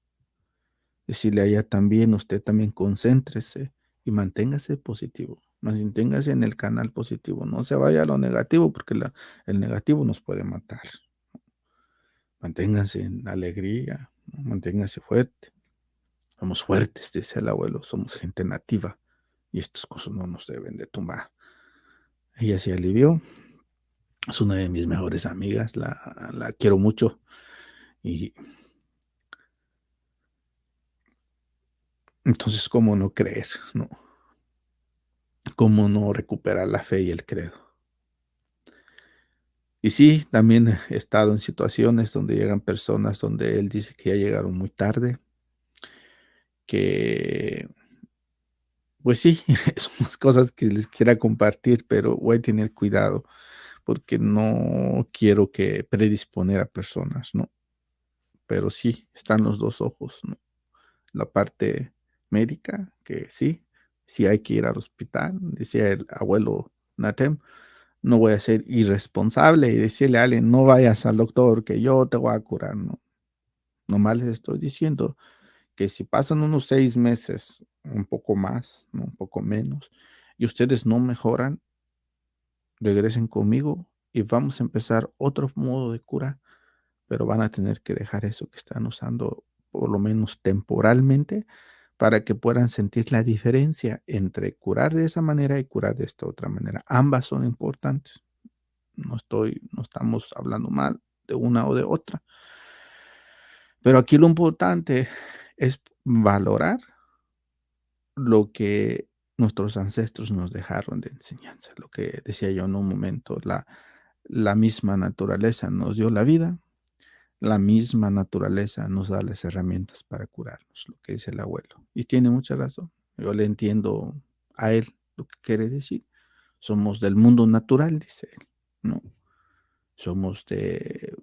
Decirle a ella también: "Usted también concéntrese y manténgase positivo, manténgase en el canal positivo, no se vaya a lo negativo, porque el negativo nos puede matar. Manténgase en alegría, ¿no? Manténgase fuerte. Somos fuertes", dice el abuelo, "somos gente nativa y estas cosas no nos deben de tumbar". Ella se alivió, es una de mis mejores amigas, la quiero mucho, y entonces, ¿cómo no creer, no? ¿Cómo no recuperar la fe y el credo? Y sí, también he estado en situaciones donde llegan personas donde él dice que ya llegaron muy tarde, que, pues sí, son unas cosas que les quiera compartir, pero voy a tener cuidado porque no quiero que predisponer a personas, ¿no? Pero sí, están los 2 ojos, ¿no? La parte médica, que sí, sí hay que ir al hospital, decía el abuelo Natem, no voy a ser irresponsable y decirle a alguien: "No vayas al doctor, que yo te voy a curar", no. Nomás les estoy diciendo que si pasan unos 6 meses, un poco más, ¿no? Un poco menos, y ustedes no mejoran, regresen conmigo y vamos a empezar otro modo de cura, pero van a tener que dejar eso que están usando, por lo menos temporalmente, para que puedan sentir la diferencia entre curar de esa manera y curar de esta otra manera. Ambas son importantes. No estamos hablando mal de una o de otra. Pero aquí lo importante es valorar lo que nuestros ancestros nos dejaron de enseñanza. Lo que decía yo en un momento, la misma naturaleza nos dio la vida, la misma naturaleza nos da las herramientas para curarnos, lo que dice el abuelo. Y tiene mucha razón. Yo le entiendo a él lo que quiere decir. Somos del mundo natural, dice él, ¿no? Somos del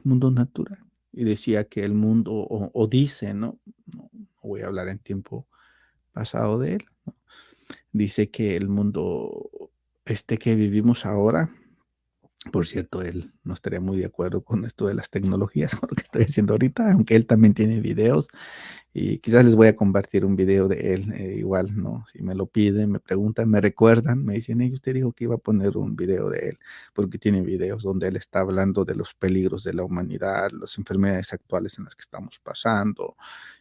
mundo natural. Y decía que el mundo, o dice, ¿no? No voy a hablar en tiempo pasado de él, ¿no? Dice que el mundo que vivimos ahora Por cierto, él no estaría muy de acuerdo con esto de las tecnologías, con lo que estoy haciendo ahorita, aunque él también tiene videos y quizás les voy a compartir un video de él, igual, ¿no? Si me lo piden, me preguntan, me recuerdan, me dicen: "Hey, usted dijo que iba a poner un video de él", porque tiene videos donde él está hablando de los peligros de la humanidad, las enfermedades actuales en las que estamos pasando.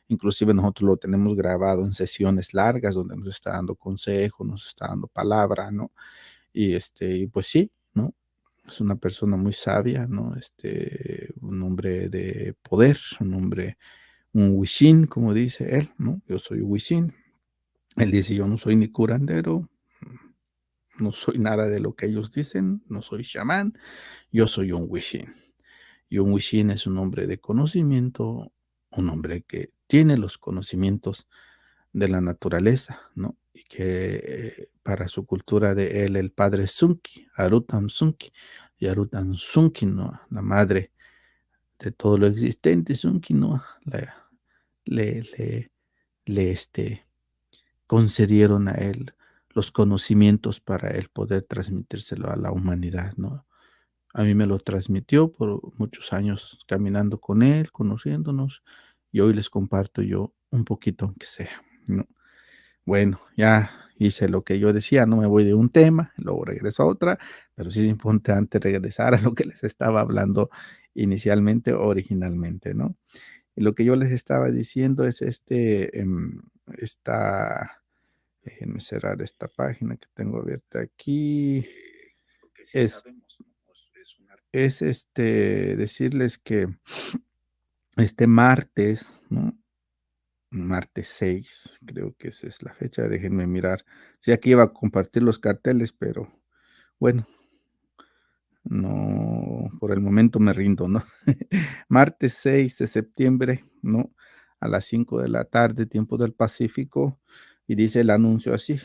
Inclusive nosotros lo tenemos grabado en sesiones largas donde nos está dando consejos, nos está dando palabra, ¿no? Y pues sí, ¿no? Es una persona muy sabia, ¿no? Un hombre de poder, un Wishin, como dice él, ¿no? Yo soy Wishin. Él dice: "Yo no soy ni curandero, no soy nada de lo que ellos dicen, no soy chamán, yo soy un Wishin". Y un Wishin es un hombre de conocimiento, un hombre que tiene los conocimientos de la naturaleza, ¿no? Y que para su cultura de él, el padre Sunki, Arutam Sunki, y Arutam Sunki, ¿no? La madre de todo lo existente, Sunki, ¿no? Le, le, le concedieron a él los conocimientos para él poder transmitírselo a la humanidad, ¿no? A mí me lo transmitió por muchos años caminando con él, conociéndonos, y hoy les comparto yo un poquito, aunque sea, ¿no? Bueno, ya hice lo que yo decía, no me voy de un tema, luego regreso a otra, pero sí es importante regresar a lo que les estaba hablando inicialmente, originalmente, ¿no? Y lo que yo les estaba diciendo es esta, déjenme cerrar esta página que tengo abierta aquí. Es, decirles que este martes, ¿no? Martes 6, creo que esa es la fecha, déjenme mirar. Sí, aquí iba a compartir los carteles, pero bueno, no, por el momento me rindo, ¿no? Martes 6 de septiembre, ¿no? A las 5 de la tarde, tiempo del Pacífico, y dice el anuncio así.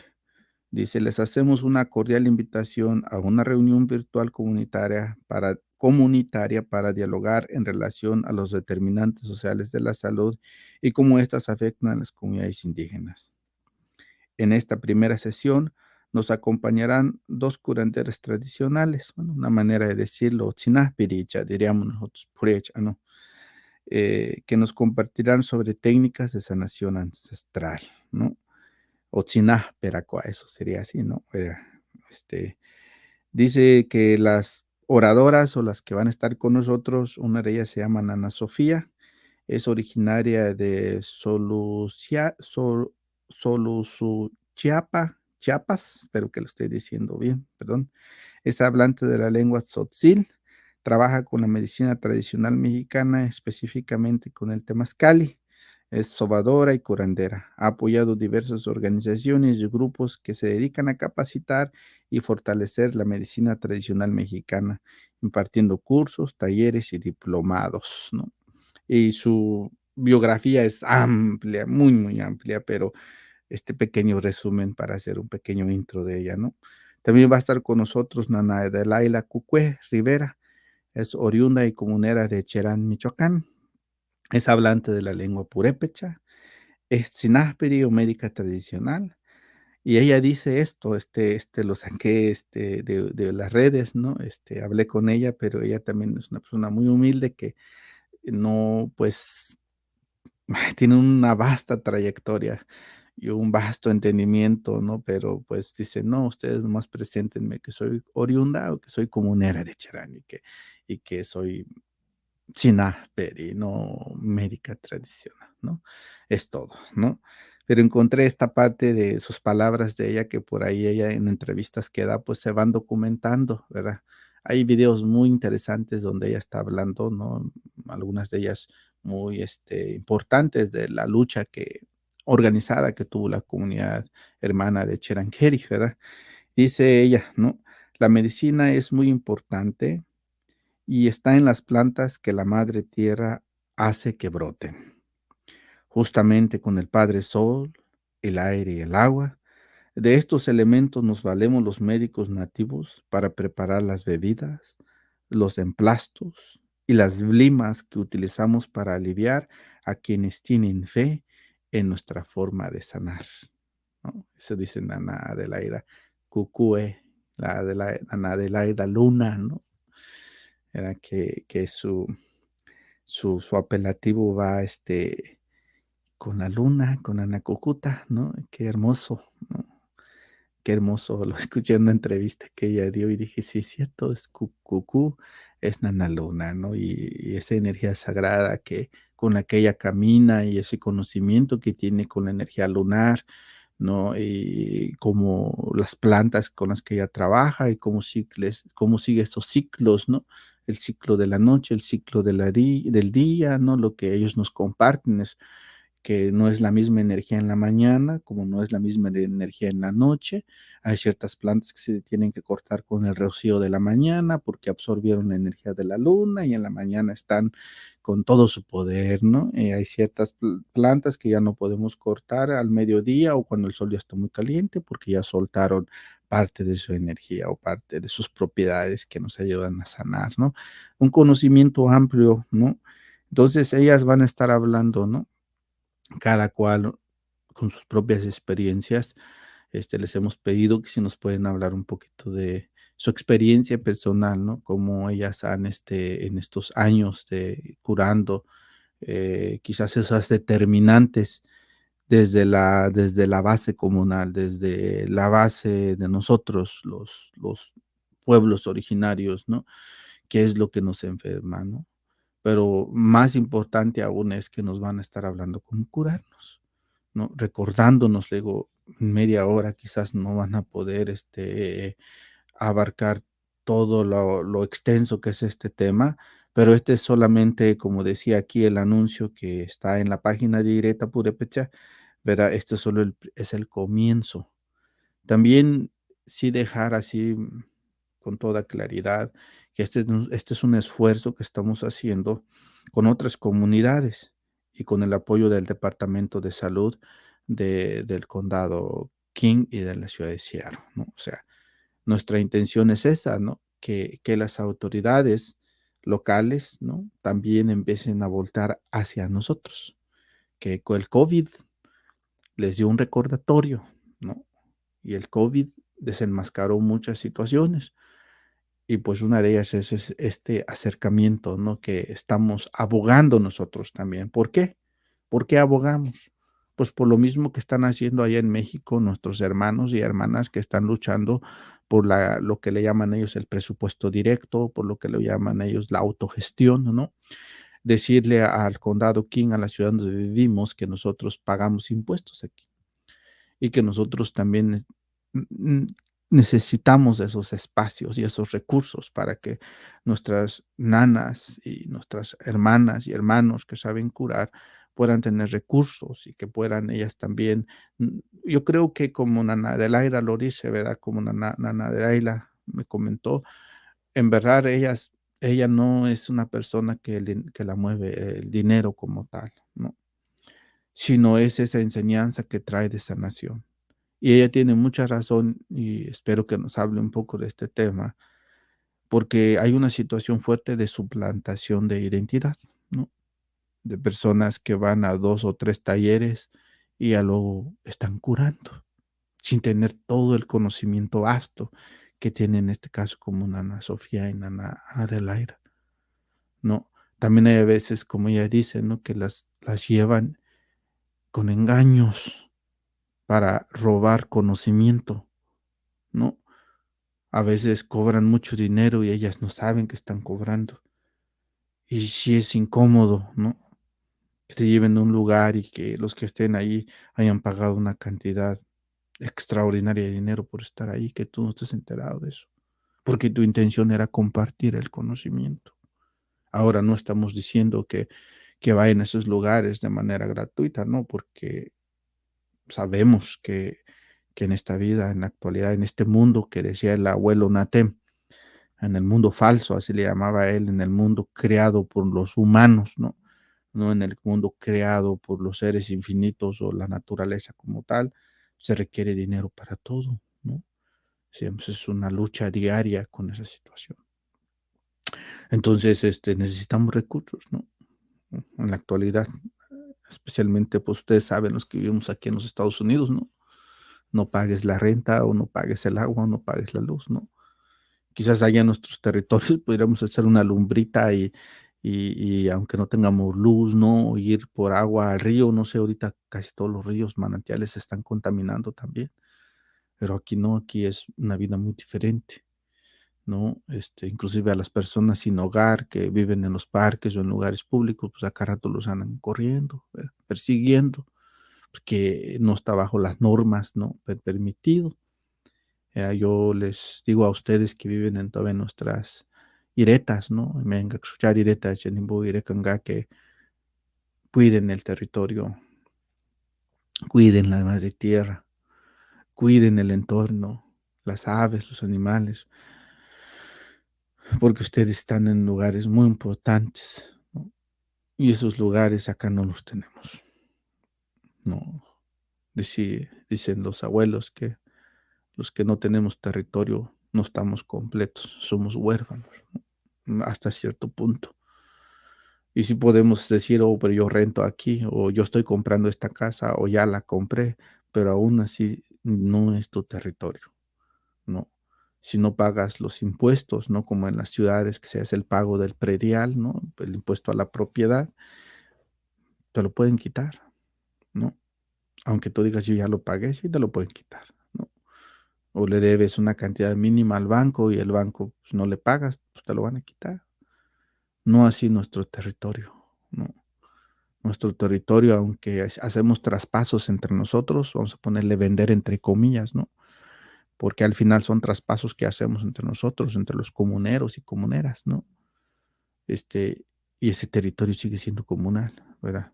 Dice: "Les hacemos una cordial invitación a una reunión virtual comunitaria para dialogar en relación a los determinantes sociales de la salud y cómo éstas afectan a las comunidades indígenas. En esta primera sesión nos acompañarán 2 curanderas tradicionales", bueno, una manera de decirlo, tsinapiricha, diríamos nosotros, purépecha, ¿no? Que nos compartirán sobre técnicas de sanación ancestral, ¿no? Otsinah Peracua, eso sería así, ¿no? Este, dice que las oradoras o las que van a estar con nosotros, una de ellas se llama Nana Sofía, es originaria de Solusuchiapa, Chiapas, espero que lo esté diciendo bien, perdón. Es hablante de la lengua tzotzil, trabaja con la medicina tradicional mexicana, específicamente con el temazcali. Es sobadora y curandera. Ha apoyado diversas organizaciones y grupos que se dedican a capacitar y fortalecer la medicina tradicional mexicana, impartiendo cursos, talleres y diplomados, ¿no? Y su biografía es amplia, muy, muy amplia, pero este pequeño resumen para hacer un pequeño intro de ella, ¿no? También va a estar con nosotros Nana Adelaida Cucue Rivera, es oriunda y comunera de Cherán, Michoacán, es hablante de la lengua purépecha, es sinásperi o médica tradicional, y ella dice esto, lo saqué de las redes, ¿no? Hablé con ella, pero ella también es una persona muy humilde que no, pues, tiene una vasta trayectoria y un vasto entendimiento, ¿no? Pero pues dice: "No, ustedes nomás preséntenme que soy oriunda o que soy comunera de Cherán y que soy Chinaperi, no médica tradicional", ¿no? Es todo, ¿no? Pero encontré esta parte de sus palabras de ella, que por ahí ella en entrevistas que da, pues se van documentando, ¿verdad? Hay videos muy interesantes donde ella está hablando, ¿no? Algunas de ellas muy importantes de la lucha organizada que tuvo la comunidad hermana de Cheranqueri, ¿verdad? Dice ella, ¿no? La medicina es muy importante y está en las plantas que la madre tierra hace que broten. Justamente con el Padre Sol, el aire y el agua, de estos elementos nos valemos los médicos nativos para preparar las bebidas, los emplastos y las blimas que utilizamos para aliviar a quienes tienen fe en nuestra forma de sanar, ¿no? Eso dice Nana Adelaida Cucue, Nana Adelaida Luna, ¿no? era que su apelativo va, con la luna, con Anacucuta, ¿no? Qué hermoso, ¿no? Qué hermoso, lo escuché en una entrevista que ella dio y dije: "Sí, es cierto, es Cucú, es Nana Luna", ¿no? Y esa energía sagrada que con la que ella camina y ese conocimiento que tiene con la energía lunar, ¿no? Y como las plantas con las que ella trabaja y cómo sigue esos ciclos, ¿no? El ciclo de la noche, el ciclo de del día, ¿no? Lo que ellos nos comparten es que no es la misma energía en la mañana, como no es la misma energía en la noche. Hay ciertas plantas que se tienen que cortar con el rocío de la mañana porque absorbieron la energía de la luna y en la mañana están con todo su poder, ¿no? Hay ciertas plantas que ya no podemos cortar al mediodía o cuando el sol ya está muy caliente porque ya soltaron parte de su energía o parte de sus propiedades que nos ayudan a sanar, ¿no? Un conocimiento amplio, ¿no? Entonces ellas van a estar hablando, ¿no? Cada cual con sus propias experiencias. Les hemos pedido que si nos pueden hablar un poquito de su experiencia personal, ¿no? Cómo ellas han, en estos años de curando, quizás esas determinantes desde la base comunal, desde la base de nosotros, los pueblos originarios, ¿no? ¿Qué es lo que nos enferma, no? Pero más importante aún es que nos van a estar hablando cómo curarnos, ¿no? Recordándonos, luego media hora quizás no van a poder, abarcar todo lo extenso que es este tema, pero este es solamente, como decía aquí el anuncio que está en la página de Ireta Purépecha, verá, esto solo es el comienzo. También sí dejar así con toda claridad que este es un esfuerzo que estamos haciendo con otras comunidades y con el apoyo del Departamento de Salud del condado King y de la ciudad de Seattle, ¿no? O sea, nuestra intención es esa, ¿no? Que las autoridades locales, ¿no? También empiecen a voltar hacia nosotros, que con el COVID les dio un recordatorio, ¿no? Y el COVID desenmascaró muchas situaciones. Y pues una de ellas es este acercamiento, ¿no? Que estamos abogando nosotros también. ¿Por qué? ¿Por qué abogamos? Pues por lo mismo que están haciendo allá en México nuestros hermanos y hermanas que están luchando por lo que le llaman ellos el presupuesto directo, por lo que le llaman ellos la autogestión, ¿no? Decirle al condado King, a la ciudad donde vivimos, que nosotros pagamos impuestos aquí y que nosotros también necesitamos esos espacios y esos recursos para que nuestras nanas y nuestras hermanas y hermanos que saben curar puedan tener recursos y que puedan ellas también, yo creo que como Nana Adelaida lo dice, ¿verdad? Como Nana Adelaida me comentó, en verdad ella no es una persona que la mueve el dinero como tal, ¿no? Sino es esa enseñanza que trae de sanación. Y ella tiene mucha razón y espero que nos hable un poco de este tema, porque hay una situación fuerte de suplantación de identidad, ¿no? De personas que van a 2 o 3 talleres y ya luego están curando, sin tener todo el conocimiento vasto que tiene en este caso como Nana Sofía y Nana Adelaida, ¿no? También hay a veces, como ella dice, ¿no? Que las llevan con engaños para robar conocimiento, ¿no? A veces cobran mucho dinero y ellas no saben que están cobrando. Y sí es incómodo, ¿no? Que te lleven a un lugar y que los que estén ahí hayan pagado una cantidad extraordinaria de dinero por estar ahí, que tú no estés enterado de eso. Porque tu intención era compartir el conocimiento. Ahora no estamos diciendo que vayan a esos lugares de manera gratuita, no, porque sabemos que en esta vida, en la actualidad, en este mundo que decía el abuelo Natem, en el mundo falso, así le llamaba él, en el mundo creado por los humanos, ¿no? No en el mundo creado por los seres infinitos o la naturaleza como tal, se requiere dinero para todo, ¿no? Siempre es una lucha diaria con esa situación. Entonces, necesitamos recursos, ¿no? En la actualidad, especialmente, pues ustedes saben, los que vivimos aquí en los Estados Unidos, ¿no? No pagues la renta o no pagues el agua o no pagues la luz, ¿no? Quizás allá en nuestros territorios pudiéramos hacer una lumbrita y aunque no tengamos luz, ¿no? Ir por agua al río, no sé, ahorita casi todos los ríos, manantiales se están contaminando también, pero aquí no, aquí es una vida muy diferente, ¿no? Inclusive a las personas sin hogar que viven en los parques o en lugares públicos, pues a cada rato los andan corriendo, persiguiendo, porque no está bajo las normas, ¿no? Permitido. Yo les digo a ustedes que viven en todas nuestras iretas, ¿no? Menga escuchar iretas, Yanimbu, Irekanga, que cuiden el territorio, cuiden la madre tierra, cuiden el entorno, las aves, los animales, porque ustedes están en lugares muy importantes, ¿no? Y esos lugares acá no los tenemos, ¿no? Dicen los abuelos que los que no tenemos territorio no estamos completos, somos huérfanos, ¿no? Hasta cierto punto. Y si podemos decir, oh, pero yo rento aquí, o yo estoy comprando esta casa, o ya la compré, pero aún así no es tu territorio, ¿no? Si no pagas los impuestos, ¿no? Como en las ciudades que se hace el pago del predial, ¿no? El impuesto a la propiedad, te lo pueden quitar, ¿no? Aunque tú digas, yo ya lo pagué, sí te lo pueden quitar, ¿no? O le debes una cantidad mínima al banco y el banco pues, no le pagas, pues te lo van a quitar. No así nuestro territorio, ¿no? Nuestro territorio, aunque hacemos traspasos entre nosotros, vamos a ponerle vender entre comillas, ¿no? Porque al final son traspasos que hacemos entre nosotros, entre los comuneros y comuneras, ¿no? Este, y ese territorio sigue siendo comunal, ¿verdad?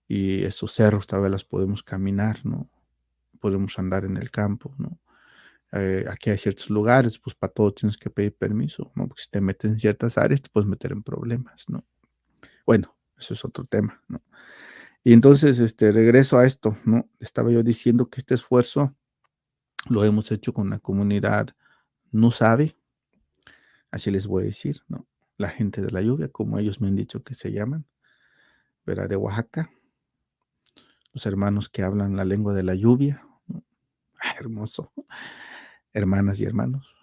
Y esos cerros tal vez las podemos caminar, ¿no? Podemos andar en el campo, ¿no? Aquí hay ciertos lugares, pues para todo tienes que pedir permiso, ¿no? Porque si te metes en ciertas áreas, te puedes meter en problemas, ¿no? Bueno, eso es otro tema, ¿no? Y entonces, regreso a esto, ¿no? Estaba yo diciendo que este esfuerzo lo hemos hecho con la comunidad no sabe, así les voy a decir, ¿no? La gente de la lluvia, como ellos me han dicho que se llaman, ¿verdad? De Oaxaca, los hermanos que hablan la lengua de la lluvia, ¿no? Ah, hermoso, hermanas y hermanos.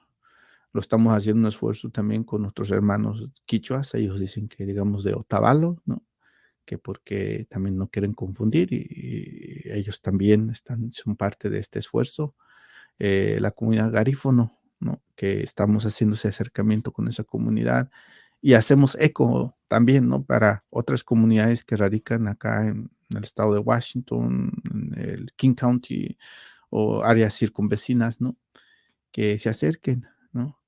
Lo estamos haciendo un esfuerzo también con nuestros hermanos quichuas, ellos dicen que digamos de Otavalo, ¿no? Que porque también no quieren confundir y ellos también son parte de este esfuerzo. La comunidad garífono, ¿no? Que estamos haciendo ese acercamiento con esa comunidad y hacemos eco también, ¿no? Para otras comunidades que radican acá en el estado de Washington, en el King County o áreas circunvecinas, ¿no? Que se acerquen, ¿no?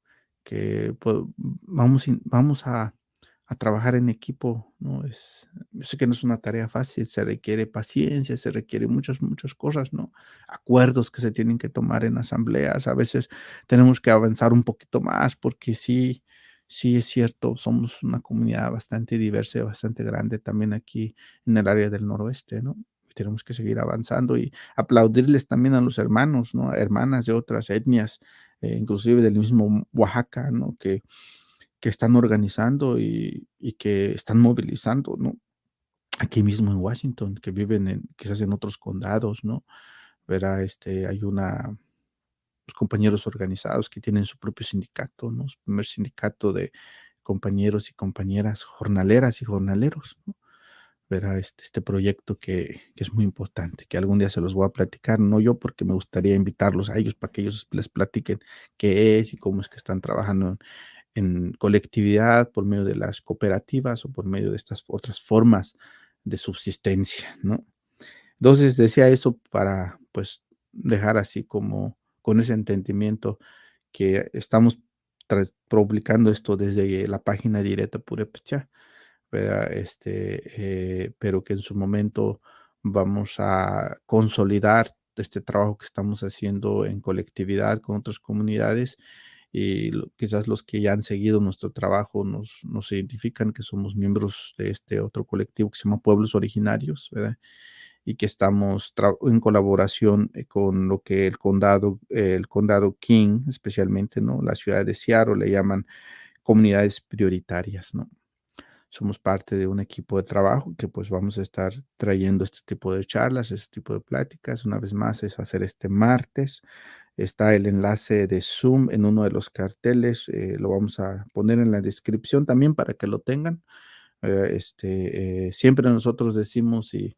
Que vamos a trabajar en equipo, ¿no? Yo sé que no es una tarea fácil, se requiere paciencia, se requiere muchas cosas, ¿no? Acuerdos que se tienen que tomar en asambleas, a veces tenemos que avanzar un poquito más porque sí es cierto, somos una comunidad bastante diversa y bastante grande también aquí en el área del noroeste, ¿no? Y tenemos que seguir avanzando y aplaudirles también a los hermanos, ¿no? Hermanas de otras etnias, inclusive del mismo Oaxaca, ¿no? Que están organizando y que están movilizando, ¿no? Aquí mismo en Washington, que viven quizás en otros condados, ¿no? Verá, hay los compañeros organizados que tienen su propio sindicato, ¿no? Su primer sindicato de compañeros y compañeras jornaleras y jornaleros, ¿no? Verá este proyecto que es muy importante, que algún día se los voy a platicar, no yo, porque me gustaría invitarlos a ellos para que ellos les platiquen qué es y cómo es que están trabajando en colectividad por medio de las cooperativas o por medio de estas otras formas de subsistencia, ¿no? Entonces decía eso para, pues, dejar así como con ese entendimiento que estamos publicando esto desde la página directa Purepecha, ¿verdad? Pero que en su momento vamos a consolidar este trabajo que estamos haciendo en colectividad con otras comunidades y quizás los que ya han seguido nuestro trabajo nos identifican que somos miembros de este otro colectivo que se llama Pueblos Originarios, ¿verdad? Y que estamos en colaboración con lo que el condado King, especialmente, ¿no? La ciudad de Seattle le llaman comunidades prioritarias, ¿no? Somos parte de un equipo de trabajo que pues vamos a estar trayendo este tipo de charlas, este tipo de pláticas. Una vez más, es hacer este martes. Está el enlace de Zoom en uno de los carteles, lo vamos a poner en la descripción también para que lo tengan. Siempre nosotros decimos y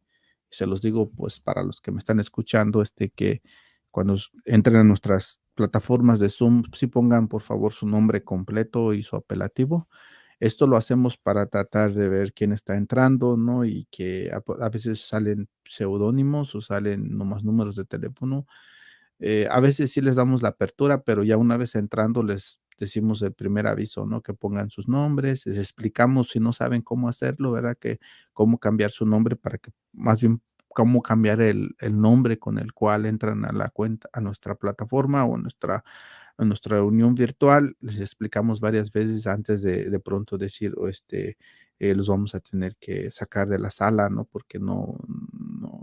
se los digo, pues, para los que me están escuchando, que cuando entren a nuestras plataformas de Zoom, sí pongan, por favor, su nombre completo y su apelativo. Esto lo hacemos para tratar de ver quién está entrando, ¿no? Y que a veces salen seudónimos o salen nomás números de teléfono. A veces sí les damos la apertura, pero ya una vez entrando les decimos el primer aviso, ¿no? Que pongan sus nombres, les explicamos si no saben cómo hacerlo, ¿verdad? Que cómo cambiar su nombre para que más bien cómo cambiar el nombre con el cual entran a la cuenta, a nuestra plataforma o a nuestra reunión virtual. Les explicamos varias veces antes de pronto decir, los vamos a tener que sacar de la sala, ¿no? Porque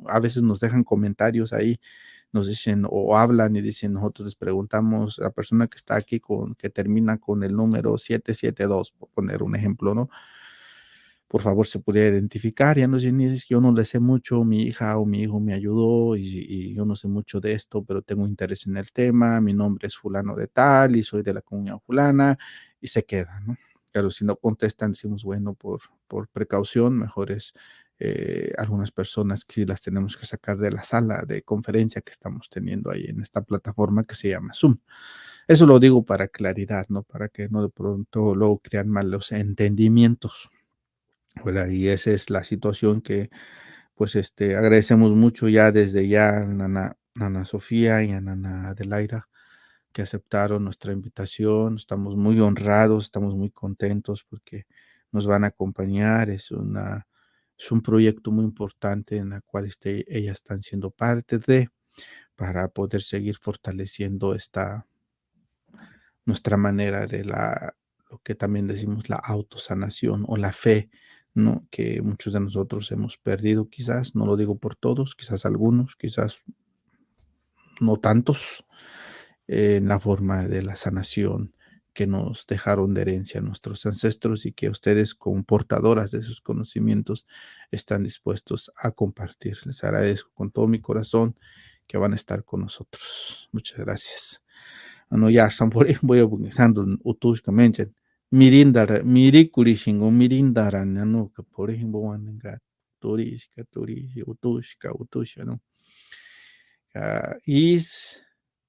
a veces nos dejan comentarios ahí, nos dicen o hablan y dicen, nosotros les preguntamos a la persona que está aquí que termina con el número 772, por poner un ejemplo, ¿no? Por favor, se pudiera identificar. Ya nos dicen, es que yo no le sé mucho, mi hija o mi hijo me ayudó y yo no sé mucho de esto, pero tengo interés en el tema, mi nombre es fulano de tal y soy de la comunidad fulana y se queda, ¿no? Pero si no contestan, decimos, bueno, por precaución, mejor es algunas personas que sí las tenemos que sacar de la sala de conferencia que estamos teniendo ahí en esta plataforma que se llama Zoom. Eso lo digo para claridad, ¿no? Para que no de pronto luego crean malos entendimientos. ¿Verdad? Y esa es la situación que, pues, agradecemos mucho ya desde ya a Nana Sofía y a Nana Adelaida que aceptaron nuestra invitación. Estamos muy honrados, estamos muy contentos porque nos van a acompañar. Es un proyecto muy importante en el cual ellas están siendo parte de, para poder seguir fortaleciendo nuestra manera lo que también decimos la autosanación o la fe, ¿no? Que muchos de nosotros hemos perdido quizás, no lo digo por todos, quizás algunos, quizás no tantos, en la forma de la sanación que nos dejaron de herencia nuestros ancestros y que ustedes como portadoras de esos conocimientos están dispuestos a compartir. Les agradezco con todo mi corazón que van a estar con nosotros. Muchas gracias. Yarsan por voy a pensando utushka menchen mirikurishingo mirindaran no que por ejemplo wananga utushka utusha no is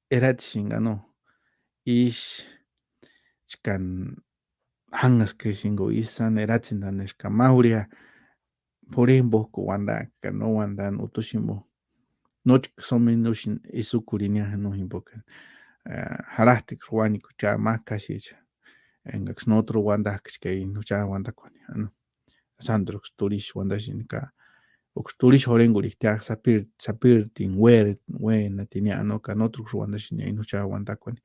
eratshinga no is chkan hangas kishingo isan eratsindan eshka mauria por ejemplo ko wanda ka no wandan utushimo no somenoshin isukurinia no imbokan harastik ruani kucha más casi engax notro wanda que nucha wanda con ano sandrox turish wanda shinka ox turish horenguri tia sapir tin wer na tinia no kan otro wanda shin nucha wanda con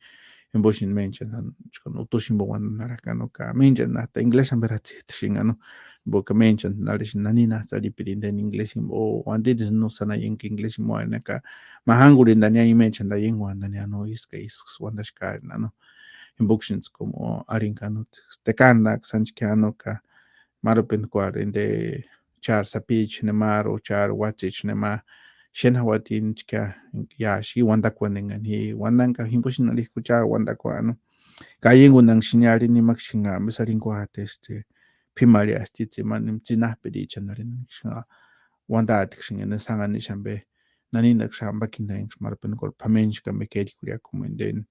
en boshin mention con otoshin bo wanda naraka no ka mention na ta inglés amberatsi shin ano bo ka mention nalish nanina sali pirin en inglés o wanda no sana en inglés mo ka mahanguri ndania i mention da yen wanda no is que is wanda shka no invocations como arinkano tekana sanchkiano ka marupen kuarinde char sapich nemar o char wachich nema shenhawatin chka ya shi wanda kwanengan hi wandanka himpushin ali kucha wanda kwano kayengu nang shinyari ni makshinga mesarin kwa pimari astitsi manim tsina pedi chanarin shinga wanda atikshing ne sanga ni shambe nani nakshamba kinda marupen kor pamenchka mekeri kuria kumenden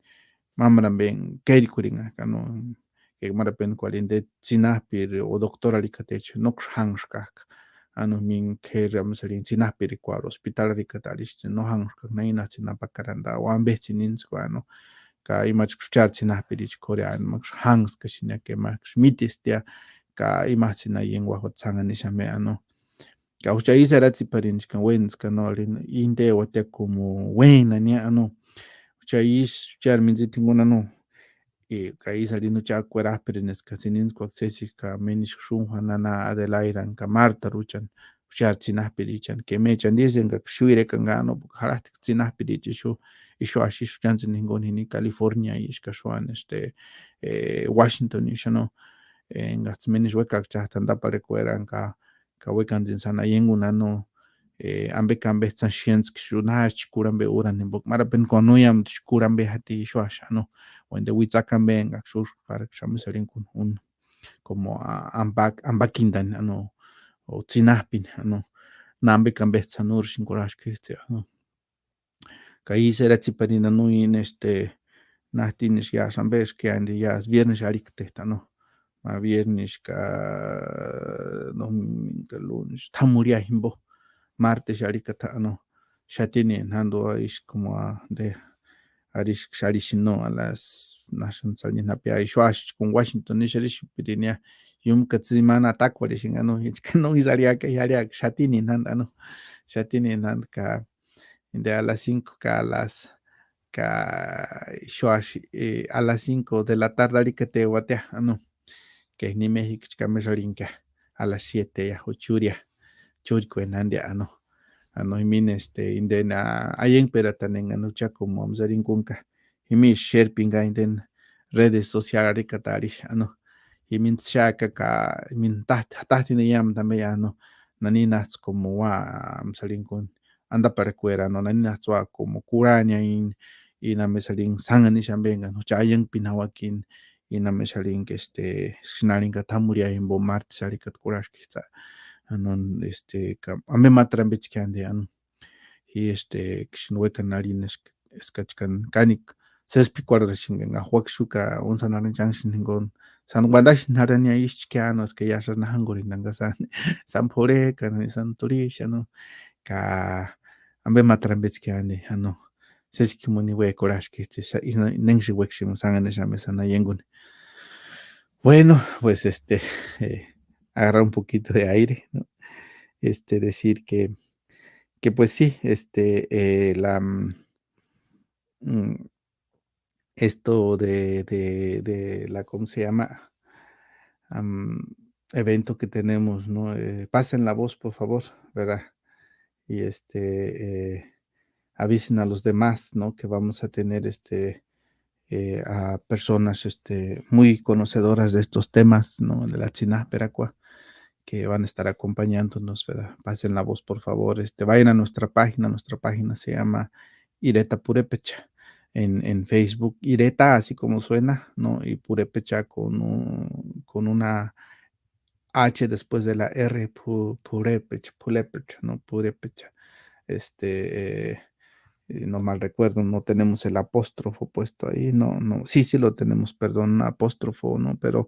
mamran ben keri kuringa kano ke marapen kwalinde tsinapir o doctora rikatech nok hangskak min keram sarin tsinapir kwar hospital rikatalish no hangskak naina tsinapakaranda wambe tsinins kwano ka imach kuchar tsinapirich korean mak hangs kashina ke mak mitis dia ka imachina yengwa hot sangani shame ka ucha isaratsi parinch kan wens kanolin inde wote como wena ni chais charminzi tinguna no kai salino cha cuera perines casinin ko accesi ka menish shun hanana adelairan ka marta ruchan char chinah perichan que me chan dicen que shuire kangano harat chinah perichi shu isho ashish chance ningon hini California ish ka shuan Washington ish no en gats menish weka cha tanda pare cueran ka wekan din sana yenguna no ambe kambe tsan shiensk shuna chikurambe uran en bok marapen konuyam chikurambe hati shuasha no wende witzakambe ngakshur para que chamo salen con un como ambakindan ano o tsinapin ano nambe kambe tsanur shinkurash que ano kai sera tsipanina nuin nahtinish ya shambes que andi ya es viernes arikte no ma viernes ka domingo lunes tamuria himbo martes arikata ano shatini nando es como de arish sharishino a las national salin napia ishwash con Washington ni sharish pidinia yum katsimana takwale shingano no isaria que yaria shatini nando shatini nand ka de a las 5 ka a las ka shwash a las 5 de la tarde arikate watea ano que ni México chikamesarinka a las 7 ya huchuria churkwenandia ano imin indena ayen peratanen anucha como amzarin kunka imi sherpinga inden redes sociales katarish imin shaka ka imin tahti yam también naninas como wa amzarin kun anda para cuera naninas wa como curania in amesarin sangani shambenga no chayen pinawakin in amesarin que snaringa tamuria in bomart sarikat kurash kista anon ame matrambech kande y kishnuekan narin eskachkan kanik sespi cuadrashingan huakshuka un sanaran chanshingon san wandash narania ishkianos que ya sana hangorinanga san pore kan san turisha no ka ame matrambech kande seskimoni we coraje que isna nengshi wekshim sangan llame sana yengun. Bueno, pues agarrar un poquito de aire, ¿no? Decir que pues sí, esto de la, ¿cómo se llama? Am, evento que tenemos, ¿no? Pasen la voz, por favor, ¿verdad? Y avisen a los demás, ¿no? Que vamos a tener a personas muy conocedoras de estos temas, ¿no? De la China Peracua, que van a estar acompañándonos, ¿verdad? Pasen la voz, por favor. Vayan a nuestra página se llama Ireta Purepecha. En Facebook, Ireta, así como suena, ¿no? Y Purepecha con una H después de la R, Purepecha, ¿no? Purepecha. No mal recuerdo, no tenemos el apóstrofo puesto ahí, no, sí lo tenemos, perdón, apóstrofo, ¿no? Pero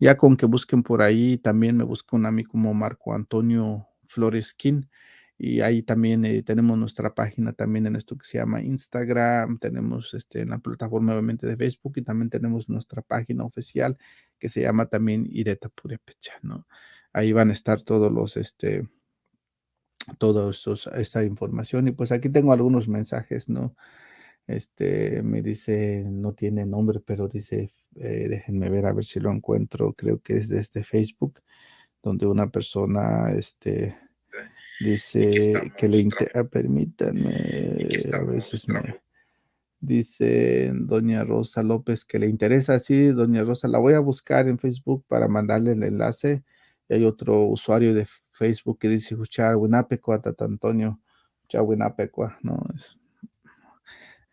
ya con que busquen por ahí, también me busca un amigo como Marco Antonio Floresquín, y ahí también tenemos nuestra página también en esto que se llama Instagram, tenemos en la plataforma obviamente de Facebook, y también tenemos nuestra página oficial que se llama también Ireta Purepecha, ¿no? Ahí van a estar todos los, esta información. Y pues aquí tengo algunos mensajes, ¿no? Me dice, no tiene nombre, pero dice, déjenme ver a ver si lo encuentro, creo que es de Facebook, donde una persona, dice que le permítanme, a veces dice doña Rosa López que le interesa, sí, doña Rosa, la voy a buscar en Facebook para mandarle el enlace. Y hay otro usuario de Facebook que dice, Huchar, Winapecua, Tata Antonio, Huchar, Winapecua, ¿no?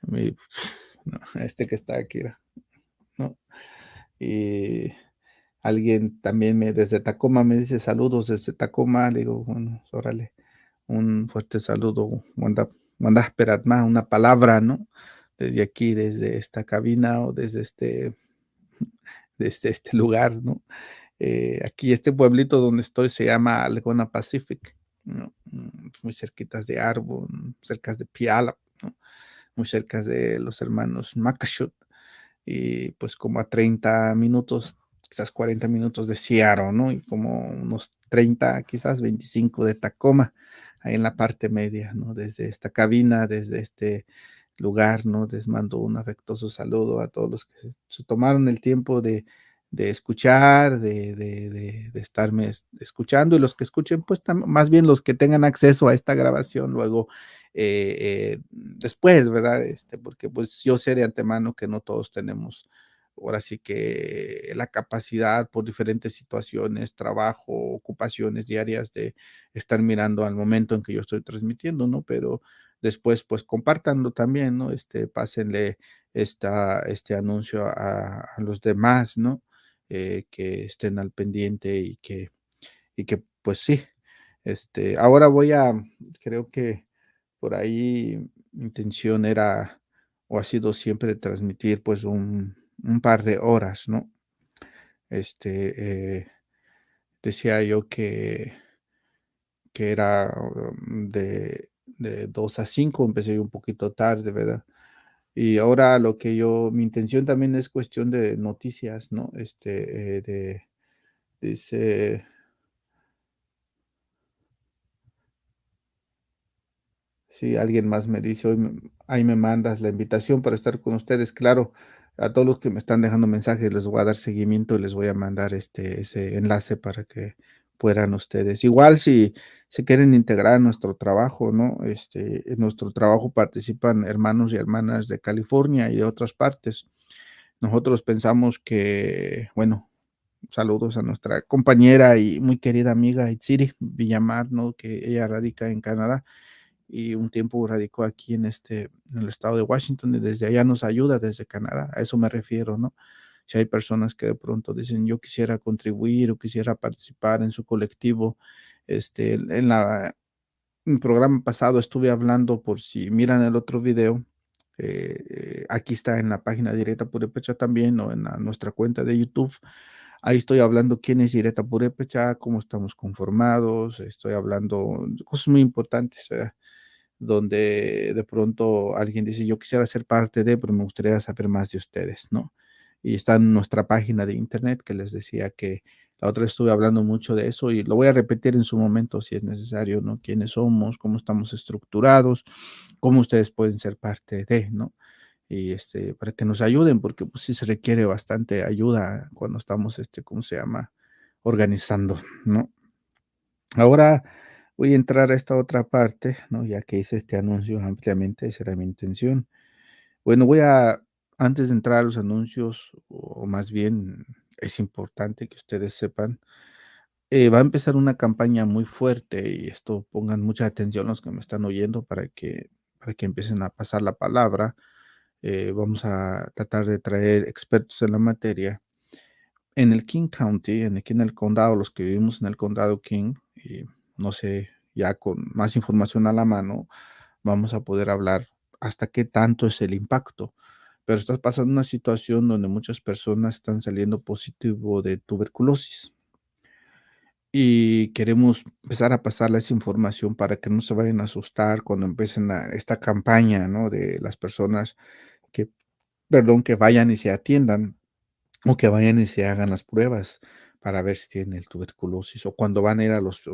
No, que está aquí, ¿no? Y alguien también desde Tacoma me dice saludos desde Tacoma, le digo, bueno, órale, un fuerte saludo, manda esperar más una palabra, ¿no? Desde aquí, desde esta cabina o desde este lugar, ¿no? Aquí este pueblito donde estoy se llama Algona Pacific, ¿no? Muy cerquitas de Arbor, cerca de Puyallup, ¿no? Muy cerca de los hermanos Macashut, y pues como a 30 minutos, quizás 40 minutos de Seattle, ¿no? Y como unos 30, quizás 25 de Tacoma, ahí en la parte media, ¿no? Desde esta cabina, desde este lugar, ¿no? Les mando un afectuoso saludo a todos los que se tomaron el tiempo de escuchar, de estarme escuchando, y los que escuchen, pues más bien los que tengan acceso a esta grabación luego, después, ¿verdad? Porque pues yo sé de antemano que no todos tenemos ahora sí que la capacidad por diferentes situaciones, trabajo, ocupaciones diarias de estar mirando al momento en que yo estoy transmitiendo, ¿no? Pero después, pues compártanlo también, ¿no? Pásenle este anuncio a los demás, ¿no? Que estén al pendiente y que pues sí, ahora creo que por ahí mi intención era o ha sido siempre transmitir pues un par de horas, ¿no? Este, decía yo que era de 2 a 5, empecé yo un poquito tarde, ¿verdad? Y ahora mi intención también es cuestión de noticias, ¿no? Dice. Si alguien más me dice: "Hoy ahí me mandas la invitación para estar con ustedes", claro, a todos los que me están dejando mensajes les voy a dar seguimiento y les voy a mandar, ese enlace para que puedan ustedes. Igual si se quieren integrar a nuestro trabajo, ¿no? En nuestro trabajo participan hermanos y hermanas de California y de otras partes. Nosotros pensamos que, bueno, saludos a nuestra compañera y muy querida amiga Itziri Villamar, ¿no? Que ella radica en Canadá y un tiempo radicó aquí en el estado de Washington y desde allá nos ayuda desde Canadá, a eso me refiero, ¿no? Si hay personas que de pronto dicen, yo quisiera contribuir o quisiera participar en su colectivo, en el programa pasado estuve hablando, por si miran el otro video, aquí está en la página de Directa Purépecha también o en nuestra cuenta de YouTube. Ahí estoy hablando quién es Directa Purépecha, cómo estamos conformados, estoy hablando de cosas muy importantes, donde de pronto alguien dice, yo quisiera ser parte de, pero me gustaría saber más de ustedes, ¿no? Y está en nuestra página de internet que les decía que la otra vez estuve hablando mucho de eso y lo voy a repetir en su momento si es necesario, ¿no? ¿Quiénes somos? ¿Cómo estamos estructurados? ¿Cómo ustedes pueden ser parte de, ¿no? Y para que nos ayuden, porque pues sí se requiere bastante ayuda cuando estamos, ¿cómo se llama? Organizando, ¿no? Ahora voy a entrar a esta otra parte, ¿no? Ya que hice este anuncio ampliamente, esa era mi intención. Bueno, antes de entrar a los anuncios, o más bien es importante que ustedes sepan, va a empezar una campaña muy fuerte y esto pongan mucha atención los que me están oyendo para que empiecen a pasar la palabra. Vamos a tratar de traer expertos en la materia en el King County, aquí en el condado, los que vivimos en el condado King, y no sé, ya con más información a la mano, vamos a poder hablar hasta qué tanto es el impacto. Pero está pasando una situación donde muchas personas están saliendo positivo de tuberculosis y queremos empezar a pasarles esa información para que no se vayan a asustar cuando empiecen esta campaña, ¿no? De las personas que, perdón, que vayan y se atiendan o que vayan y se hagan las pruebas para ver si tienen el tuberculosis, o cuando van a ir a los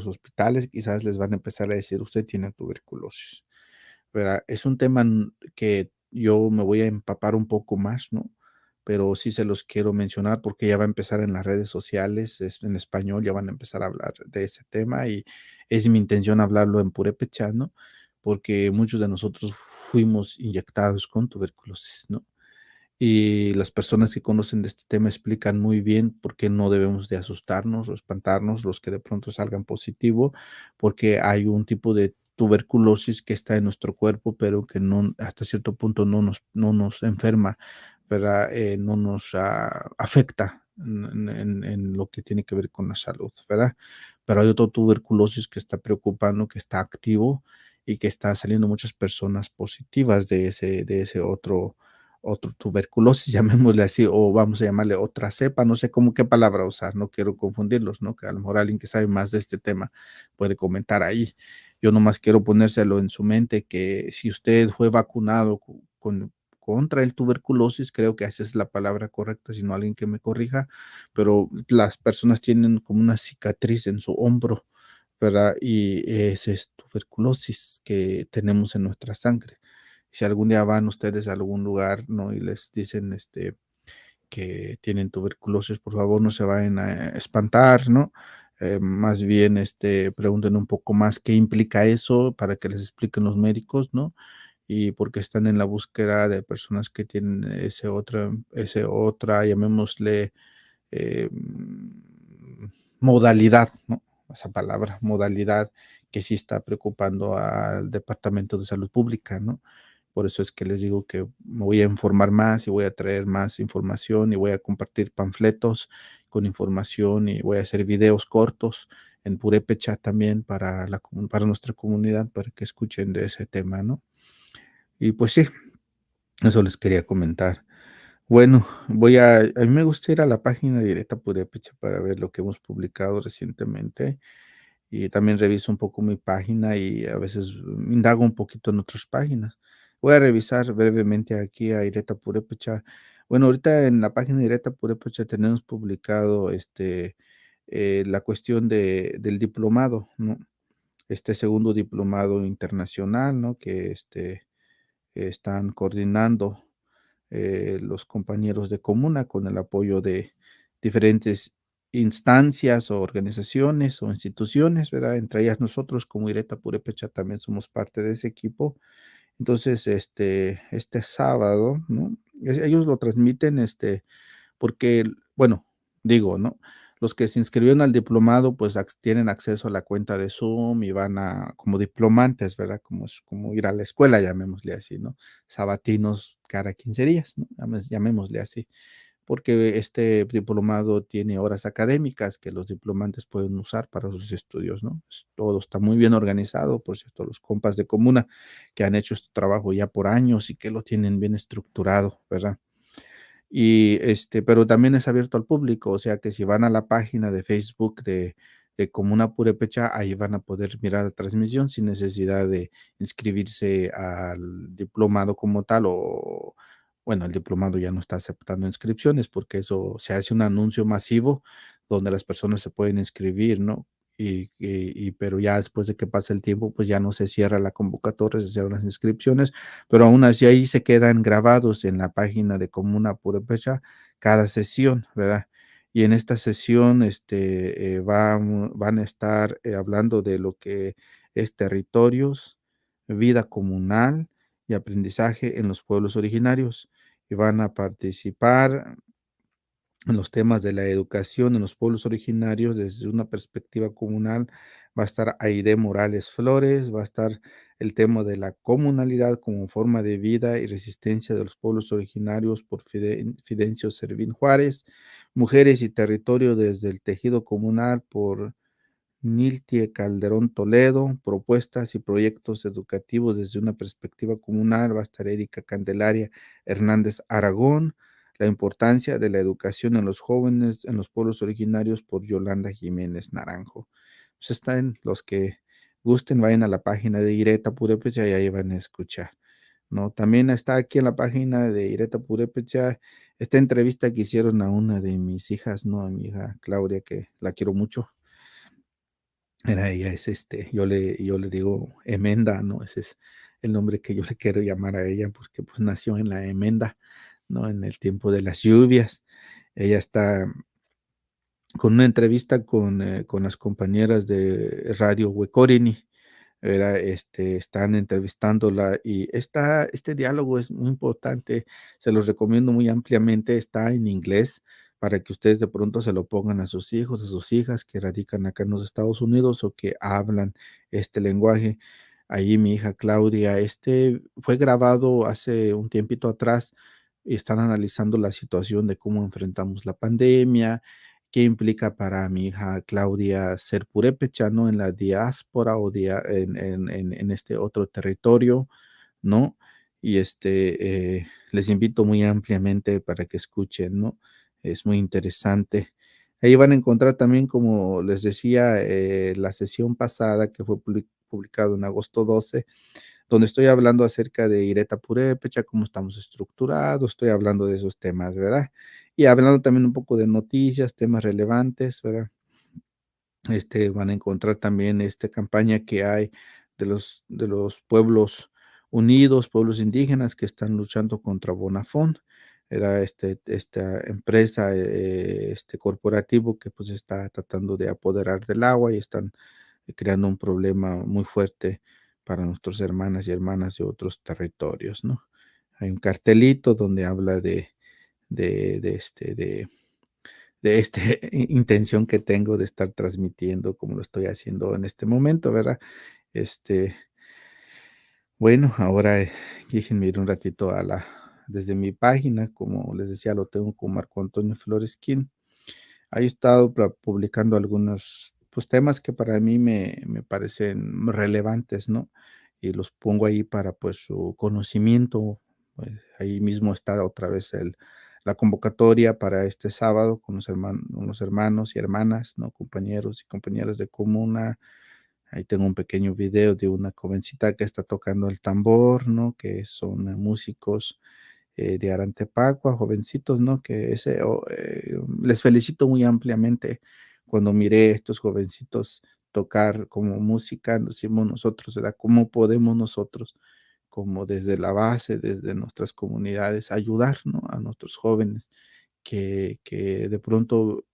hospitales, quizás les van a empezar a decir: "Usted tiene tuberculosis", ¿verdad? Es un tema que yo me voy a empapar un poco más, ¿no? Pero sí se los quiero mencionar porque ya va a empezar en las redes sociales, en español, ya van a empezar a hablar de ese tema y es mi intención hablarlo en purépecha, ¿no? Porque muchos de nosotros fuimos inyectados con tuberculosis, ¿no? Y las personas que conocen de este tema explican muy bien por qué no debemos de asustarnos o espantarnos los que de pronto salgan positivo, porque hay un tipo de tuberculosis que está en nuestro cuerpo, pero que no, hasta cierto punto no nos enferma, ¿verdad? No nos afecta en lo que tiene que ver con la salud, ¿verdad? Pero hay otro tuberculosis que está preocupando, que está activo y que están saliendo muchas personas positivas de ese otro tuberculosis, llamémosle así, o vamos a llamarle otra cepa, no sé cómo qué palabra usar, no quiero confundirlos, ¿no? Que a lo mejor alguien que sabe más de este tema puede comentar ahí. Yo nomás quiero ponérselo en su mente que si usted fue vacunado contra el tuberculosis, creo que esa es la palabra correcta, si no alguien que me corrija, pero las personas tienen como una cicatriz en su hombro, ¿verdad? Y ese es tuberculosis que tenemos en nuestra sangre. Si algún día van ustedes a algún lugar, ¿no? Y les dicen, que tienen tuberculosis, por favor, no se vayan a espantar, ¿no? Más bien, pregunten un poco más qué implica eso para que les expliquen los médicos, ¿no? y porque están en la búsqueda de personas que tienen ese otra, llamémosle, modalidad, ¿no? Esa palabra, modalidad, que sí está preocupando al Departamento de Salud Pública, ¿no? Por eso es que les digo que me voy a informar más y voy a traer más información y voy a compartir panfletos con información y voy a hacer videos cortos en purépecha también para para nuestra comunidad, para que escuchen de ese tema, ¿no? Y pues sí, eso les quería comentar. Bueno, a mí me gusta ir a la página de Directa Purépecha para ver lo que hemos publicado recientemente, y también reviso un poco mi página y a veces indago un poquito en otras páginas. Voy a revisar brevemente aquí a Ireta Purépecha. Bueno, ahorita en la página de Ireta Purépecha tenemos publicado, la cuestión del diplomado, ¿no? Este segundo diplomado internacional, ¿no? Que, están coordinando los compañeros de comuna con el apoyo de diferentes instancias o organizaciones o instituciones, ¿verdad? Entre ellas nosotros como Ireta Purépecha también somos parte de ese equipo. Entonces, este sábado, ¿no? Ellos lo transmiten, porque, bueno, digo, ¿no? Los que se inscribieron al diplomado, pues tienen acceso a la cuenta de Zoom y van como diplomantes, ¿verdad? Como, como ir a la escuela, llamémosle así, ¿no? Sabatinos cada 15 días, ¿no? Llamémosle así, porque este diplomado tiene horas académicas que los diplomantes pueden usar para sus estudios, ¿no? Todo está muy bien organizado, por cierto, los compas de comuna que han hecho este trabajo ya por años y que lo tienen bien estructurado, ¿verdad? Y, pero también es abierto al público, o sea que si van a la página de Facebook de Comuna Purépecha, ahí van a poder mirar la transmisión sin necesidad de inscribirse al diplomado como tal, o bueno, el diplomado ya no está aceptando inscripciones porque eso se hace un anuncio masivo donde las personas se pueden inscribir, ¿no? Pero ya después de que pase el tiempo, pues ya no se cierra la convocatoria, se cierran las inscripciones, pero aún así ahí se quedan grabados en la página de Comuna Purépecha cada sesión, ¿verdad? Y en esta sesión, van a estar hablando de lo que es territorios, vida comunal y aprendizaje en los pueblos originarios. Y van a participar en los temas de la educación en los pueblos originarios desde una perspectiva comunal. Va a estar Aide Morales Flores, va a estar el tema de la comunalidad como forma de vida y resistencia de los pueblos originarios por Fidencio Servín Juárez, mujeres y territorio desde el tejido comunal por Niltie Calderón Toledo, propuestas y proyectos educativos desde una perspectiva comunal. Va a estar Erika Candelaria Hernández Aragón, la importancia de la educación en los jóvenes en los pueblos originarios por Yolanda Jiménez Naranjo. Pues están los que gusten, vayan a la página de Ireta Purépecha y ahí van a escuchar, ¿no? También está aquí en la página de Ireta Purépecha esta entrevista que hicieron a una de mis hijas, ¿no? A mi hija Claudia, que la quiero mucho. Mira, ella es, yo le digo Emenda, ¿no? Ese es el nombre que yo le quiero llamar a ella, porque pues nació en la Emenda, ¿no? En el tiempo de las lluvias. Ella está con una entrevista con las compañeras de Radio Huecorini, ¿verdad? Están entrevistándola y este diálogo es muy importante, se los recomiendo muy ampliamente, está en inglés para que ustedes de pronto se lo pongan a sus hijos, a sus hijas que radican acá en los Estados Unidos o que hablan este lenguaje. Ahí mi hija Claudia, fue grabado hace un tiempito atrás y están analizando la situación de cómo enfrentamos la pandemia, qué implica para mi hija Claudia ser purépecha, ¿no? En la diáspora o en este otro territorio, ¿no? Y les invito muy ampliamente para que escuchen, ¿no? Es muy interesante. Ahí van a encontrar también, como les decía, la sesión pasada que fue publicado en agosto 12, donde estoy hablando acerca de Ireta Purépecha, cómo estamos estructurados, estoy hablando de esos temas, ¿verdad? Y hablando también un poco de noticias, temas relevantes, ¿verdad? Van a encontrar también esta campaña que hay de los pueblos unidos, pueblos indígenas que están luchando contra Bonafont. Era esta empresa, este corporativo que pues está tratando de apoderar del agua y están creando un problema muy fuerte para nuestros hermanas y hermanas de otros territorios, ¿no? Hay un cartelito donde habla de este, de esta intención que tengo de estar transmitiendo como lo estoy haciendo en este momento, ¿verdad? Este, bueno, ahora déjenme ir un ratito desde mi página, como les decía, lo tengo con Marco Antonio Floresquín. Ahí he estado publicando algunos pues, temas que para mí me parecen relevantes, ¿no? Y los pongo ahí para pues su conocimiento. Pues, ahí mismo está otra vez la convocatoria para este sábado con los hermanos y hermanas, ¿no? Compañeros y compañeras de comuna. Ahí tengo un pequeño video de una jovencita que está tocando el tambor, ¿no? Que son músicos de Arantepacua, jovencitos, ¿no? Les felicito muy ampliamente cuando miré estos jovencitos tocar como música, nos decimos nosotros, ¿verdad? ¿Cómo podemos nosotros, como desde la base, desde nuestras comunidades, ayudar, ¿no? A nuestros jóvenes que de pronto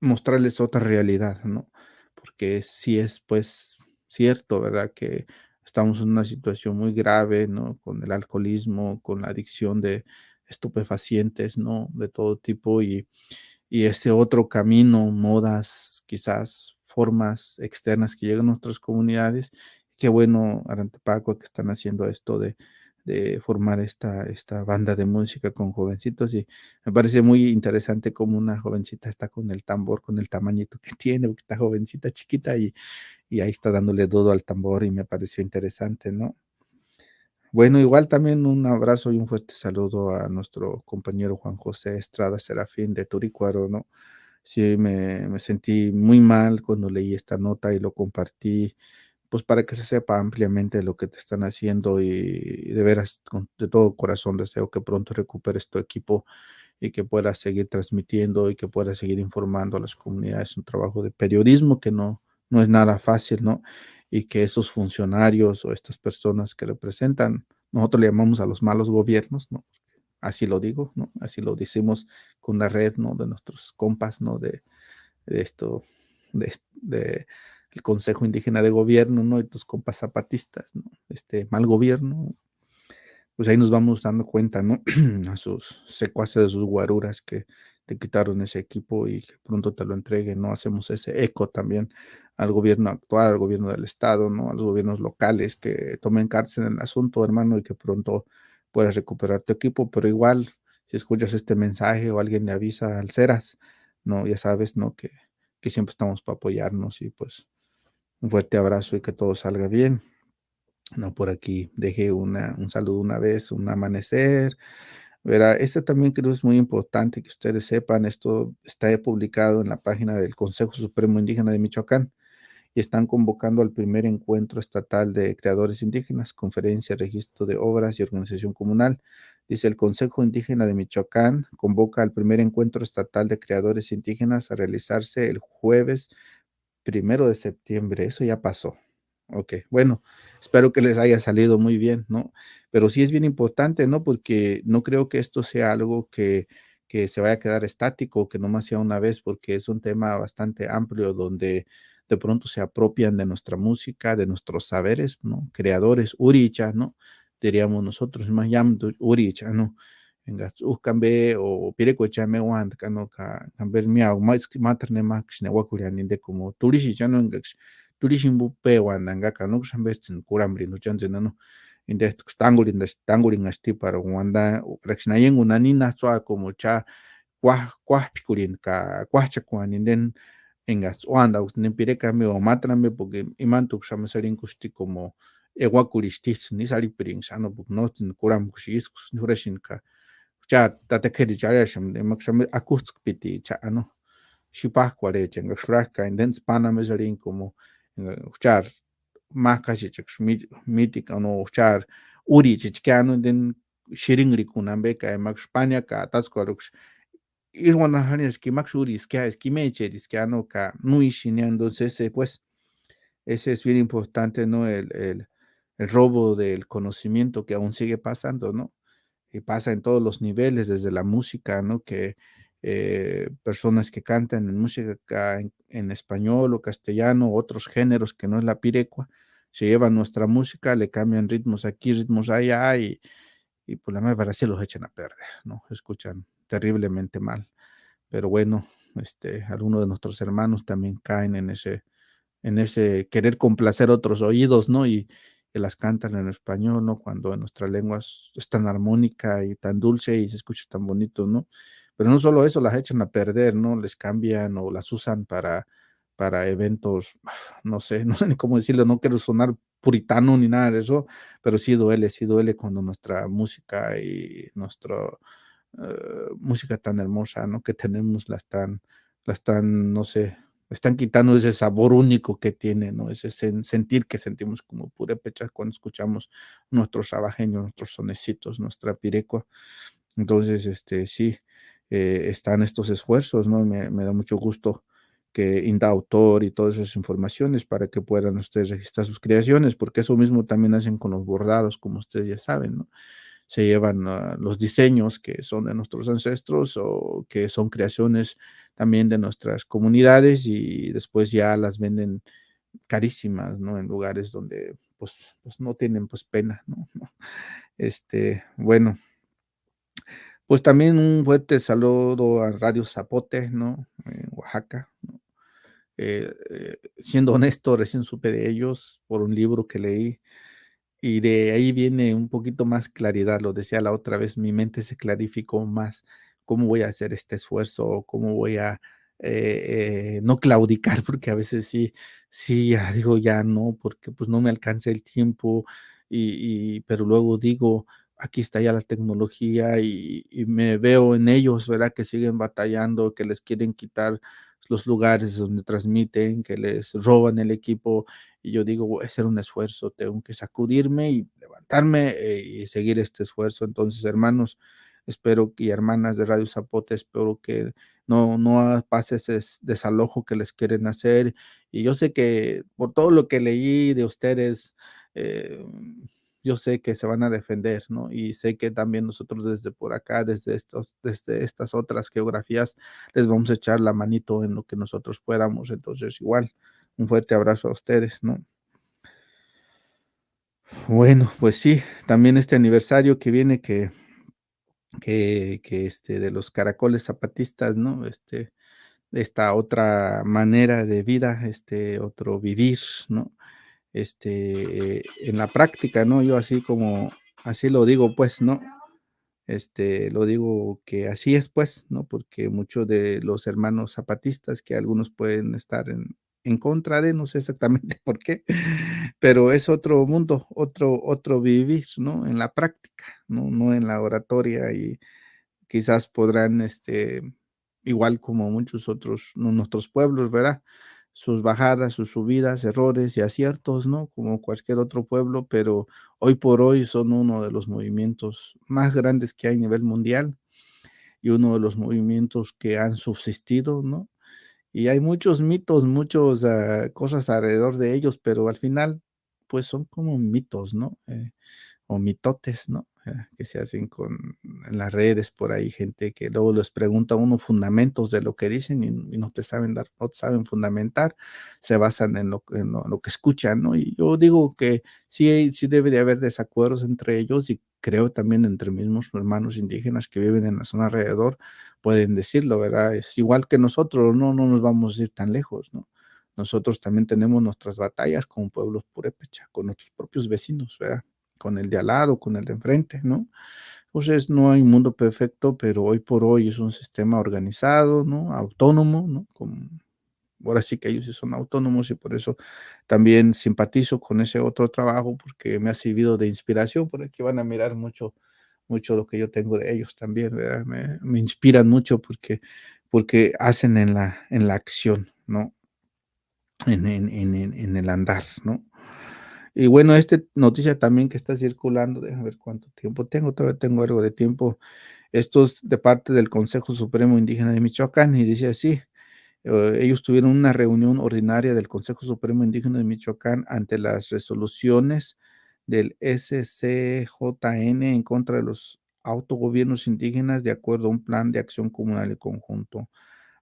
mostrarles otra realidad, ¿no? Porque sí es, pues, cierto, ¿verdad? Que estamos en una situación muy grave, ¿no? Con el alcoholismo, con la adicción de estupefacientes, ¿no? De todo tipo y ese otro camino, modas, quizás formas externas que llegan a nuestras comunidades. Qué bueno, Arantepaco, que están haciendo esto de formar esta banda de música con jovencitos y me parece muy interesante cómo una jovencita está con el tambor, con el tamañito que tiene, porque está jovencita, chiquita y ahí está dándole duro al tambor y me pareció interesante, ¿no? Bueno, igual también un abrazo y un fuerte saludo a nuestro compañero Juan José Estrada Serafín de Turícuaro, ¿no? Sí, me sentí muy mal cuando leí esta nota y lo compartí, pues para que se sepa ampliamente lo que te están haciendo y de veras, de todo corazón deseo que pronto recuperes tu equipo y que puedas seguir transmitiendo y que puedas seguir informando a las comunidades. Un trabajo de periodismo que no es nada fácil, ¿no? Y que esos funcionarios o estas personas que representan, nosotros le llamamos a los malos gobiernos, ¿no? Así lo digo, ¿no? Así lo decimos con la red, ¿no? De nuestros compas, ¿no? De esto, de el Consejo Indígena de Gobierno, ¿no? Y tus compas zapatistas, ¿no? Este mal gobierno, pues ahí nos vamos dando cuenta, ¿no? A sus secuaces, de sus guaruras que te quitaron ese equipo y que pronto te lo entreguen, ¿no? Hacemos ese eco también al gobierno actual, al gobierno del estado, ¿no? A los gobiernos locales que tomen cárcel en el asunto, hermano, y que pronto puedas recuperar tu equipo, pero igual, si escuchas este mensaje o alguien le avisa al Ceras, ¿no? Ya sabes, ¿no? Que siempre estamos para apoyarnos y pues un fuerte abrazo y que todo salga bien. No, por aquí dejé un saludo una vez, un amanecer. Verá, este también creo es muy importante que ustedes sepan, esto está publicado en la página del Consejo Supremo Indígena de Michoacán y están convocando al primer encuentro estatal de creadores indígenas, conferencia, registro de obras y organización comunal. Dice el Consejo Indígena de Michoacán convoca al primer encuentro estatal de creadores indígenas a realizarse el jueves 1 de septiembre, eso ya pasó. Ok, bueno, espero que les haya salido muy bien, ¿no? Pero sí es bien importante, ¿no? Porque no creo que esto sea algo que se vaya a quedar estático, que nomás sea una vez, porque es un tema bastante amplio donde de pronto se apropian de nuestra música, de nuestros saberes, ¿no? Creadores, uricha, ¿no? Diríamos nosotros, más llamando uricha, ¿no? Engas cambe o pirecuechame wand kano camber miau más materne max ne wakulian de como turishi chano engas turishin bupe wandanga kano shambestin kuramri no chance no inde tangulin asti para wanda rexnayen unanina soa como cha kwah pikurin kwah chakwan inden engas wanda ne pirecame o matrame porque imantuk shamasarin kusti como ewakulistis ni sali pirin sano buk no tin kuram kushis nurashin cha tatakedi charasham de maksham akusk piti cha ano shipah kwale chenga shraka and then spana measuring como char makashi chak mitik ano char uri chichkano den shiringri kunambe ka mak Spania ka taskorux irwana hanes que max uri ska esquimeche discano ka muy shine entonces pues ese es bien importante, ¿no? El robo del conocimiento que aún sigue pasando, ¿no? Y pasa en todos los niveles, desde la música, ¿no? Que personas que cantan en música en español o castellano, otros géneros que no es la pirecua, se llevan nuestra música, le cambian ritmos aquí, ritmos allá y pues la mera verdad sí los echan a perder, ¿no? Se escuchan terriblemente mal. Pero bueno, algunos de nuestros hermanos también caen en ese querer complacer otros oídos, ¿no? Y que las cantan en español, ¿no? Cuando en nuestra lengua es tan armónica y tan dulce y se escucha tan bonito, ¿no? Pero no solo eso, las echan a perder, ¿no? Les cambian o las usan para eventos, no sé, no sé ni cómo decirlo, no quiero sonar puritano ni nada de eso, pero sí duele cuando nuestra música y nuestra música tan hermosa, ¿no? Que tenemos la están, no sé, están quitando ese sabor único que tiene, ¿no? Ese sentir que sentimos como purépechas cuando escuchamos nuestros sabajeños, nuestros sonecitos, nuestra pirecua. Entonces, sí, están estos esfuerzos, ¿no? Me da mucho gusto que Indautor y todas esas informaciones para que puedan ustedes registrar sus creaciones, porque eso mismo también hacen con los bordados, como ustedes ya saben, ¿no? Se llevan los diseños que son de nuestros ancestros o que son creaciones también de nuestras comunidades y después ya las venden carísimas, ¿no? En lugares donde pues no tienen pues pena, ¿no? Bueno, pues también un fuerte saludo a Radio Zapote, ¿no? En Oaxaca. Siendo honesto, recién supe de ellos por un libro que leí y de ahí viene un poquito más claridad, lo decía la otra vez, mi mente se clarificó más, cómo voy a hacer este esfuerzo, cómo voy a, no claudicar, porque a veces sí, ya digo, ya no, porque, pues, no me alcanza el tiempo, pero luego digo, aquí está ya la tecnología y me veo en ellos, ¿verdad? Que siguen batallando, que les quieren quitar los lugares donde transmiten, que les roban el equipo, y yo digo, voy a hacer un esfuerzo, tengo que sacudirme y levantarme y seguir este esfuerzo. Entonces, hermanos, espero que, y hermanas de Radio Zapote, espero que no pase ese desalojo que les quieren hacer. Y yo sé que por todo lo que leí de ustedes, eh, yo sé que se van a defender, ¿no? Y sé que también nosotros desde por acá, desde estas otras geografías, les vamos a echar la manito en lo que nosotros podamos. Entonces, igual, un fuerte abrazo a ustedes, ¿no? Bueno, pues sí, también este aniversario que viene que de los caracoles zapatistas, ¿no? Esta otra manera de vida, otro vivir, ¿no? En la práctica, ¿no? Yo así lo digo, pues, ¿no? Lo digo que así es, pues, ¿no? Porque muchos de los hermanos zapatistas, que algunos pueden estar en contra de, no sé exactamente por qué, pero es otro mundo, otro vivir, ¿no? En la práctica, no en la oratoria y quizás podrán, igual como muchos otros, nuestros pueblos, ¿verdad? Sus bajadas, sus subidas, errores y aciertos, ¿no? Como cualquier otro pueblo, pero hoy por hoy son uno de los movimientos más grandes que hay a nivel mundial y uno de los movimientos que han subsistido, ¿no? Y hay muchos mitos, muchos cosas alrededor de ellos, pero al final, pues son como mitos, ¿no? O mitotes, ¿no? Que se hacen en las redes por ahí, gente que luego les pregunta a uno fundamentos de lo que dicen y no te saben dar, no te saben fundamentar, se basan en lo que escuchan, ¿no? Y yo digo que sí debe de haber desacuerdos entre ellos y creo también entre mismos hermanos indígenas que viven en la zona alrededor pueden decirlo, ¿verdad? Es igual que nosotros, no nos vamos a ir tan lejos, ¿no? Nosotros también tenemos nuestras batallas con pueblos purépecha, con nuestros propios vecinos, ¿verdad? Con el de al lado, con el de enfrente, ¿no? Entonces, no hay un mundo perfecto, pero hoy por hoy es un sistema organizado, ¿no? Autónomo, ¿no? Ahora sí que ellos sí son autónomos y por eso también simpatizo con ese otro trabajo porque me ha servido de inspiración, porque van a mirar mucho lo que yo tengo de ellos también, ¿verdad? Me inspiran mucho porque hacen en la acción, ¿no? En el andar, ¿no? Y bueno, esta noticia también que está circulando, déjame ver cuánto tiempo tengo, todavía tengo algo de tiempo. Esto es de parte del Consejo Supremo Indígena de Michoacán y dice así, ellos tuvieron una reunión ordinaria del Consejo Supremo Indígena de Michoacán ante las resoluciones del SCJN en contra de los autogobiernos indígenas de acuerdo a un plan de acción comunal y conjunto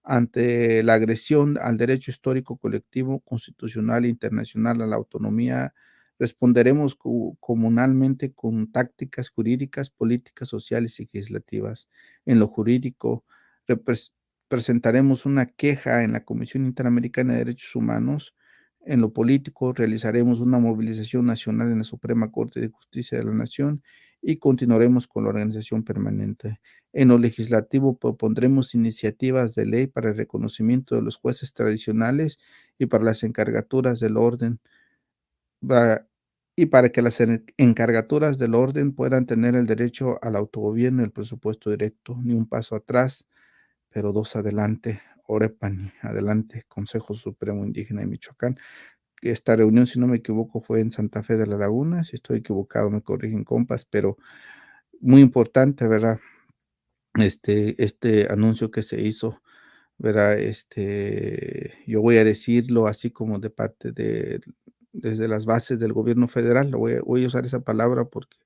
ante la agresión al derecho histórico colectivo, constitucional e internacional a la autonomía, responderemos comunalmente con tácticas jurídicas, políticas, sociales y legislativas. En lo jurídico, repres presentaremos una queja en la Comisión Interamericana de Derechos Humanos. En lo político, realizaremos una movilización nacional en la Suprema Corte de Justicia de la Nación y continuaremos con la organización permanente. En lo legislativo, propondremos iniciativas de ley para el reconocimiento de los jueces tradicionales y para las encargaturas del orden, va- y para que las encargaturas del orden puedan tener el derecho al autogobierno y el presupuesto directo. Ni un paso atrás, pero dos adelante. Orepani, adelante, Consejo Supremo Indígena de Michoacán. Esta reunión, si no me equivoco, fue en Santa Fe de la Laguna. Si estoy equivocado, me corrigen, compas, pero muy importante, ¿verdad? Este anuncio que se hizo, ¿verdad? Yo voy a decirlo así como de parte de, desde las bases del gobierno federal, voy a usar esa palabra porque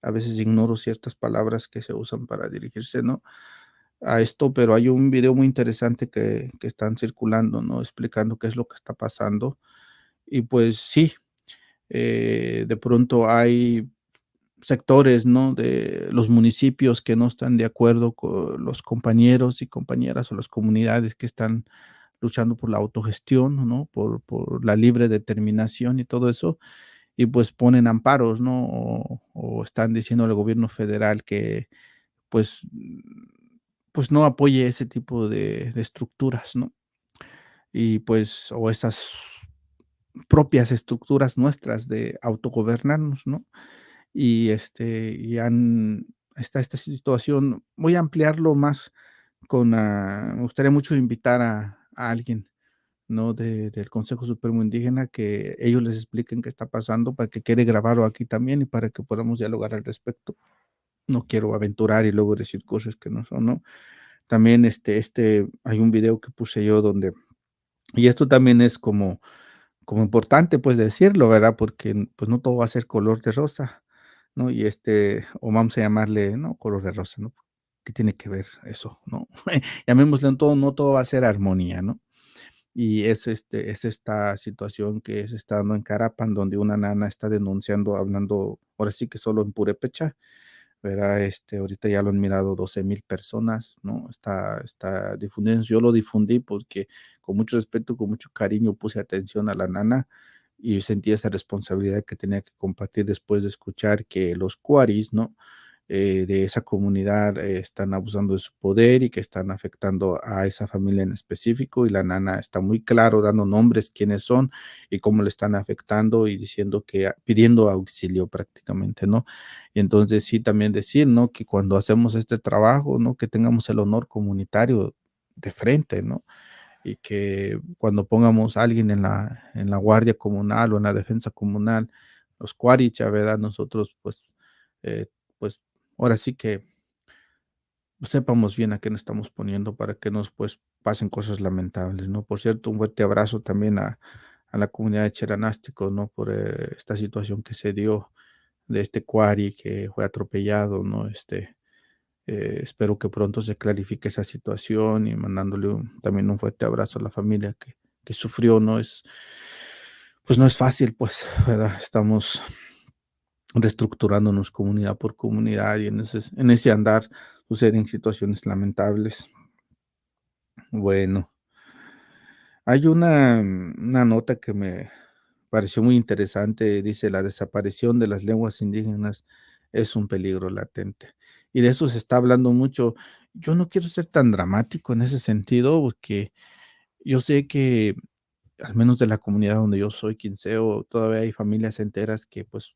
a veces ignoro ciertas palabras que se usan para dirigirse, ¿no? A esto, pero hay un video muy interesante que están circulando, ¿no? Explicando qué es lo que está pasando. Y pues sí, de pronto hay sectores, ¿no? De los municipios que no están de acuerdo con los compañeros y compañeras o las comunidades que están luchando por la autogestión, ¿no? Por la libre determinación y todo eso, y pues ponen amparos, ¿no? O están diciendo al gobierno federal que pues, pues no apoye ese tipo de estructuras, ¿no? Y pues, o esas propias estructuras nuestras de autogobernarnos, ¿no? Y, y han está esta situación. Voy a ampliarlo más con, me gustaría mucho invitar a alguien, ¿no? Del Consejo Supremo Indígena, que ellos les expliquen qué está pasando, para que quede grabado aquí también y para que podamos dialogar al respecto. No quiero aventurar y luego decir cosas que no son, ¿no? También, hay un video que puse yo donde y esto también es como importante, pues, decirlo, ¿verdad? Porque, pues, no todo va a ser color de rosa, ¿no? Y, o vamos a llamarle, ¿no? Color de rosa, ¿no? ¿Qué tiene que ver eso, no? Llamémosle en todo, no todo va a ser armonía, ¿no? Y es esta situación que se está dando en Carapan, donde una nana está denunciando, hablando, ahora sí que solo en purépecha, ¿verdad? Ahorita ya lo han mirado 12,000 personas, ¿no? Está difundiendo. Yo lo difundí porque con mucho respeto, con mucho cariño puse atención a la nana y sentí esa responsabilidad que tenía que compartir después de escuchar que los cuaris, ¿no? De esa comunidad están abusando de su poder y que están afectando a esa familia en específico y la nana está muy claro dando nombres quiénes son y cómo le están afectando y diciendo que pidiendo auxilio prácticamente, ¿no? Y entonces sí también decir, ¿no? Que cuando hacemos este trabajo, ¿no? Que tengamos el honor comunitario de frente, ¿no? Y que cuando pongamos a alguien en la guardia comunal o en la defensa comunal, los cuaricha, ¿verdad? Nosotros eh, pues ahora sí que sepamos bien a qué nos estamos poniendo para que nos pues pasen cosas lamentables, ¿no? Por cierto, un fuerte abrazo también a la comunidad de Cheranástico, ¿no? Por esta situación que se dio de este cuari que fue atropellado, ¿no? Espero que pronto se clarifique esa situación y mandándole también un fuerte abrazo a la familia que sufrió, ¿no? Pues no es fácil, pues, ¿verdad? Estamos reestructurándonos comunidad por comunidad y en ese andar suceden situaciones lamentables. Bueno, hay una nota que me pareció muy interesante, dice: "La desaparición de las lenguas indígenas es un peligro latente", y de eso se está hablando mucho. Yo no quiero ser tan dramático en ese sentido, porque yo sé que, al menos de la comunidad donde yo soy quinceo, todavía hay familias enteras que, pues,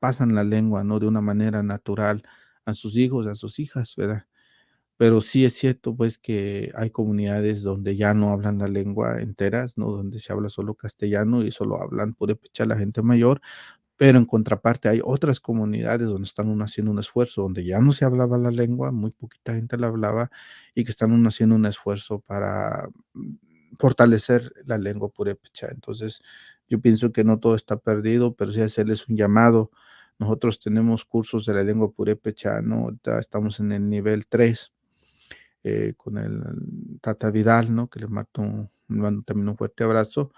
pasan la lengua, ¿no? De una manera natural a sus hijos, a sus hijas, ¿verdad? Pero sí es cierto, pues, que hay comunidades donde ya no hablan la lengua enteras, ¿no? Donde se habla solo castellano y solo hablan purépecha la gente mayor, pero en contraparte hay otras comunidades donde están aún haciendo un esfuerzo, donde ya no se hablaba la lengua, muy poquita gente la hablaba, y que están aún haciendo un esfuerzo para fortalecer la lengua purépecha. Entonces, yo pienso que no todo está perdido, pero sí hacerles un llamado. Nosotros tenemos cursos de la lengua purépecha, ¿no? Ahorita estamos en el nivel 3 con el Tata Vidal, ¿no? Que le mando también un fuerte abrazo.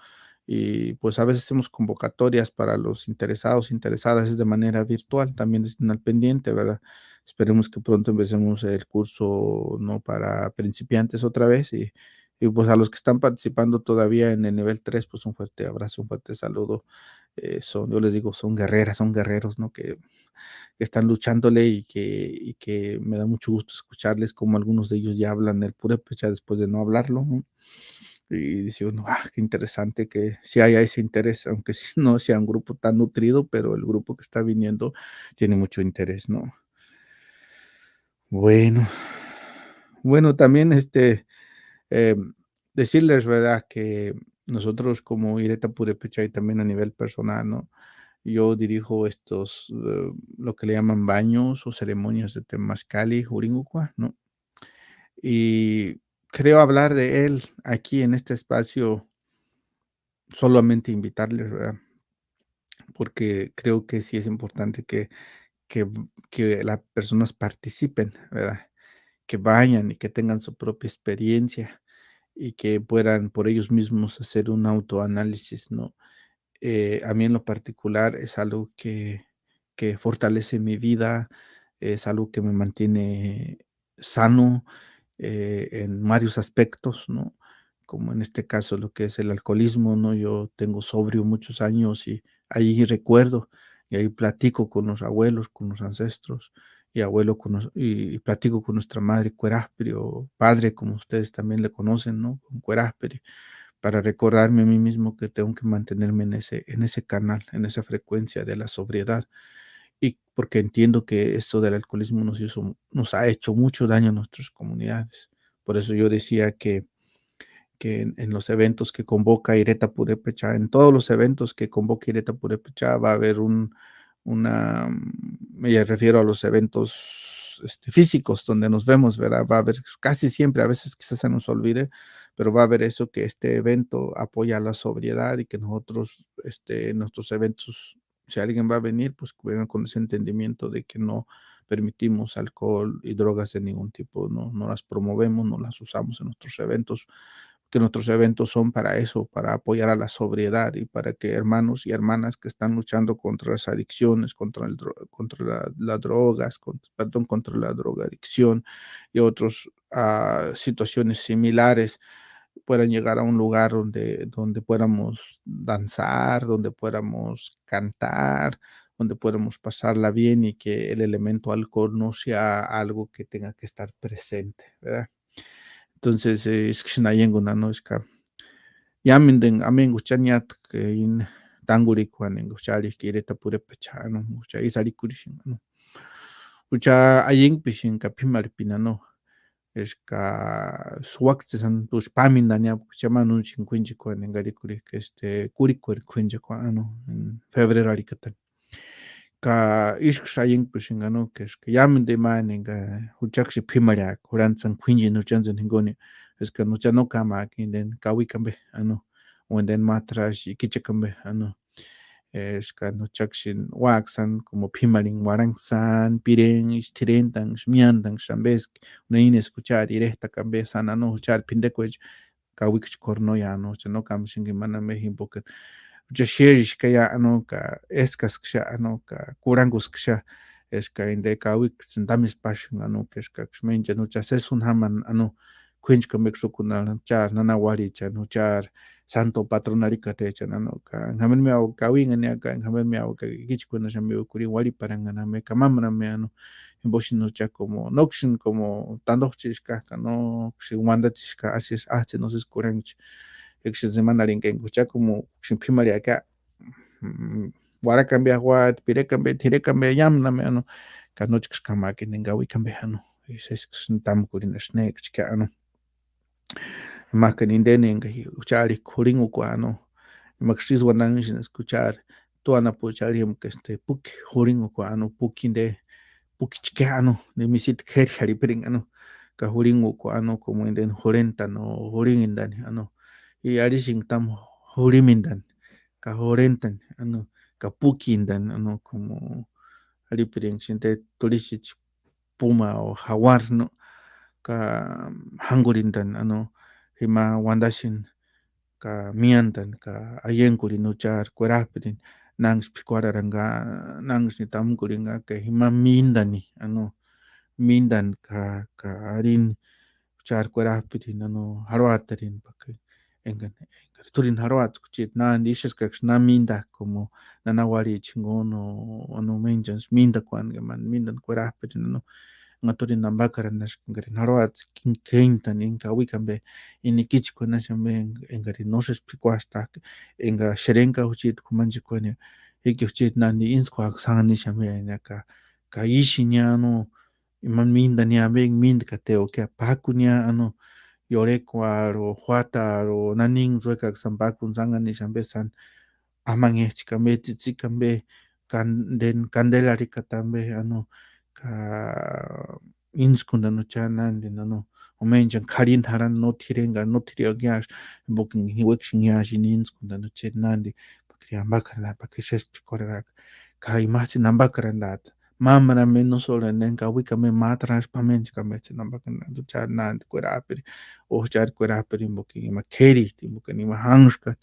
y pues a veces hacemos convocatorias para los interesados, interesadas, es de manera virtual, también estén al pendiente, ¿verdad? Esperemos que pronto empecemos el curso, ¿no? Para principiantes otra vez y pues a los que están participando todavía en el nivel 3 pues un fuerte abrazo, un fuerte saludo. Son, yo les digo, son guerreras, son guerreros, ¿no? Que están luchándole y que me da mucho gusto escucharles como algunos de ellos ya hablan el purépecha después de no hablarlo, ¿no? Y dice uno, qué interesante que sí haya ese interés, aunque sí no sea un grupo tan nutrido, pero el grupo que está viniendo tiene mucho interés, ¿no? Bueno, bueno, también decirles, ¿verdad? Que nosotros como Ireta Purépecha y también a nivel personal, ¿no? Yo dirijo estos, lo que le llaman baños o ceremonias de Temazcali, Juringukua, ¿no? Y creo hablar de él aquí en este espacio, solamente invitarles, ¿verdad? Porque creo que sí es importante que, que las personas participen, ¿verdad? Que vayan y que tengan su propia experiencia y que puedan por ellos mismos hacer un autoanálisis, ¿no? A mí en lo particular es algo que fortalece mi vida, es algo que me mantiene sano en varios aspectos, ¿no? Como en este caso lo que es el alcoholismo, ¿no? Yo tengo sobrio muchos años y ahí recuerdo y ahí platico con los abuelos, con los ancestros y abuelo y platico con nuestra madre Cuerasperi o padre, como ustedes también le conocen, ¿no? Con Cuerasperi para recordarme a mí mismo que tengo que mantenerme en ese canal, en esa frecuencia de la sobriedad. Y porque entiendo que esto del alcoholismo nos ha hecho mucho daño a nuestras comunidades. Por eso yo decía que en los eventos que convoca Ireta Purépecha, en todos los eventos que convoca Ireta Purépecha va a haber me refiero a los eventos físicos donde nos vemos, ¿verdad? Va a haber casi siempre, a veces quizás se nos olvide, pero va a haber eso que este evento apoya la sobriedad y que nosotros, en nuestros eventos, si alguien va a venir, pues que venga con ese entendimiento de que no permitimos alcohol y drogas de ningún tipo, no las promovemos, no las usamos en nuestros eventos, que nuestros eventos son para eso, para apoyar a la sobriedad y para que hermanos y hermanas que están luchando contra las adicciones, contra las drogas, perdón, contra la drogadicción y otras situaciones similares, puedan llegar a un lugar donde podamos danzar, donde podamos cantar, donde podamos pasarla bien y que el elemento alcohol no sea algo que tenga que estar presente, ¿verdad? Entonces, iskixinayengu nanoshka. Yamin amengu chanyat que in tanguri kwanengu chari kireta pure pechano, ucha isari kurishin, no. Ucha aying pishin kapimar pinano. Eska suwaktisan tush pamindania chamanu chinquinchi kwanengari kuri que kuri kwenche kwano en febrero arikatan. Ka ishk shaying pishingano que es que yamen de man en huchakshi pimaria kuranzan quinji no chanzan hingoni es que no chano kama den kawi kambe ano o den matras y kichakambe ano es que no chakshin waxan como pimarin warangsan piren istirentan miandan shambes no in escuchar directa kambe sana no escuchar pindekwech kawi korno ya no chano kam shingi mana me himpoke Jashirish kaya ano ka eskas ksha ano ka kurangus ksha eska inde ka wik sindamis passion ano keska kshmenja no cha sesun haman ano quinch ka mexo kuna char nana wari cha no char santo patronari ka te cha ano ka ngamen me au ka wing ane ka ngamen me au ka gich kuna sha me kuri wari parangana me ka mamna me ano Boshin no cha como nokshin como tandoch chishka ka no kshi wanda chishka asis ahche no se kuranch semana que escuchar como siempre María acá guara cambia guat pire cambia tire cambia yam na me ano kanoch kama que ninga wi cambia ano es tam kurin snake chika ano más que nindene en escuchar y kurin uko ano maxis wanan sin escuchar tu ana puchar yem que puk kurin uko ano pukinde pukichke ano de misit ker hari pring ano ka hurin uko ano como inden horenta no hurin indan ano y arising tam hurimindan ka horentan ano ka pukindan ano como alipirin sinte tulisich puma o jaguar no ka hangurindan ano hima wandashin ka miantan ka ayenkuri nuchar kuerajpitin nanshpi kuararanga nanshni tamkuringa que hima mindani mindan ka arin char kuerajpitin haruatarin pake engan turin haruat kuchit nan dishes que na minda como nanawari chingon o mentions minda kwan man mindan kuerajpitin ngaturin nambakaran ngarin haruat kintan inka wikambe inikichik kunashambe engarin no se explicó hasta enga sherenka uchit kumanchi kwane iki uchit nandi inskwa sangani shambe ka ishinya iman minda nia ben mind kateo que pakunya yorekwa ro huata ro nanin zoeka sambakun sangani shambe san aman kambe tsitsi kambe candela rika tambe ka inskunda no chanandi omenchan karin haran no tirenga no tiriagyash bokin hiwekshin yash in inskunda no chetnandi pakri ambakala pakishes pikorera kai masi nambakarandata mamara menos sola nenka wika me matras pamench kamech nambakana do chanandi kuerapiri o char kuerapiri bokin makeri bokin hanshka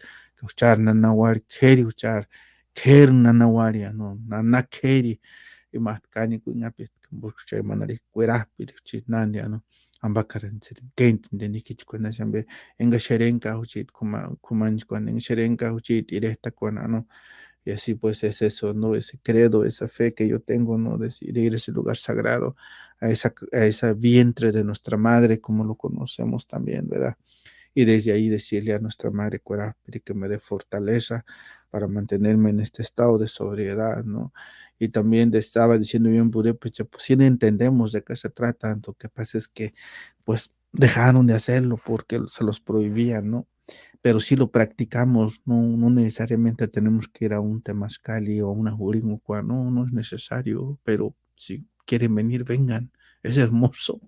uchar nanawari keri uchar ker nanawari nanakeri imatkani kuinapit buschay manari kuerapiri chitnandi ambakaran kent de nikich kuna shambe enga sherenka uchit kumanch kwan en sherenka uchit directa kwan y así pues es eso, ¿no? Ese credo, esa fe que yo tengo, ¿no? De ir a ese lugar sagrado, a esa vientre de nuestra madre, como lo conocemos también, ¿verdad? Y desde ahí decirle a nuestra madre Cuerapiri que me dé fortaleza para mantenerme en este estado de sobriedad, ¿no? Y también estaba diciendo yo en Budapest, pues sí entendemos de qué se trata, lo que pasa es que pues dejaron de hacerlo porque se los prohibían, ¿no? Pero si lo practicamos, no necesariamente tenemos que ir a un temazcali o a una Juringucua, no es necesario, pero si quieren venir, vengan, es hermoso,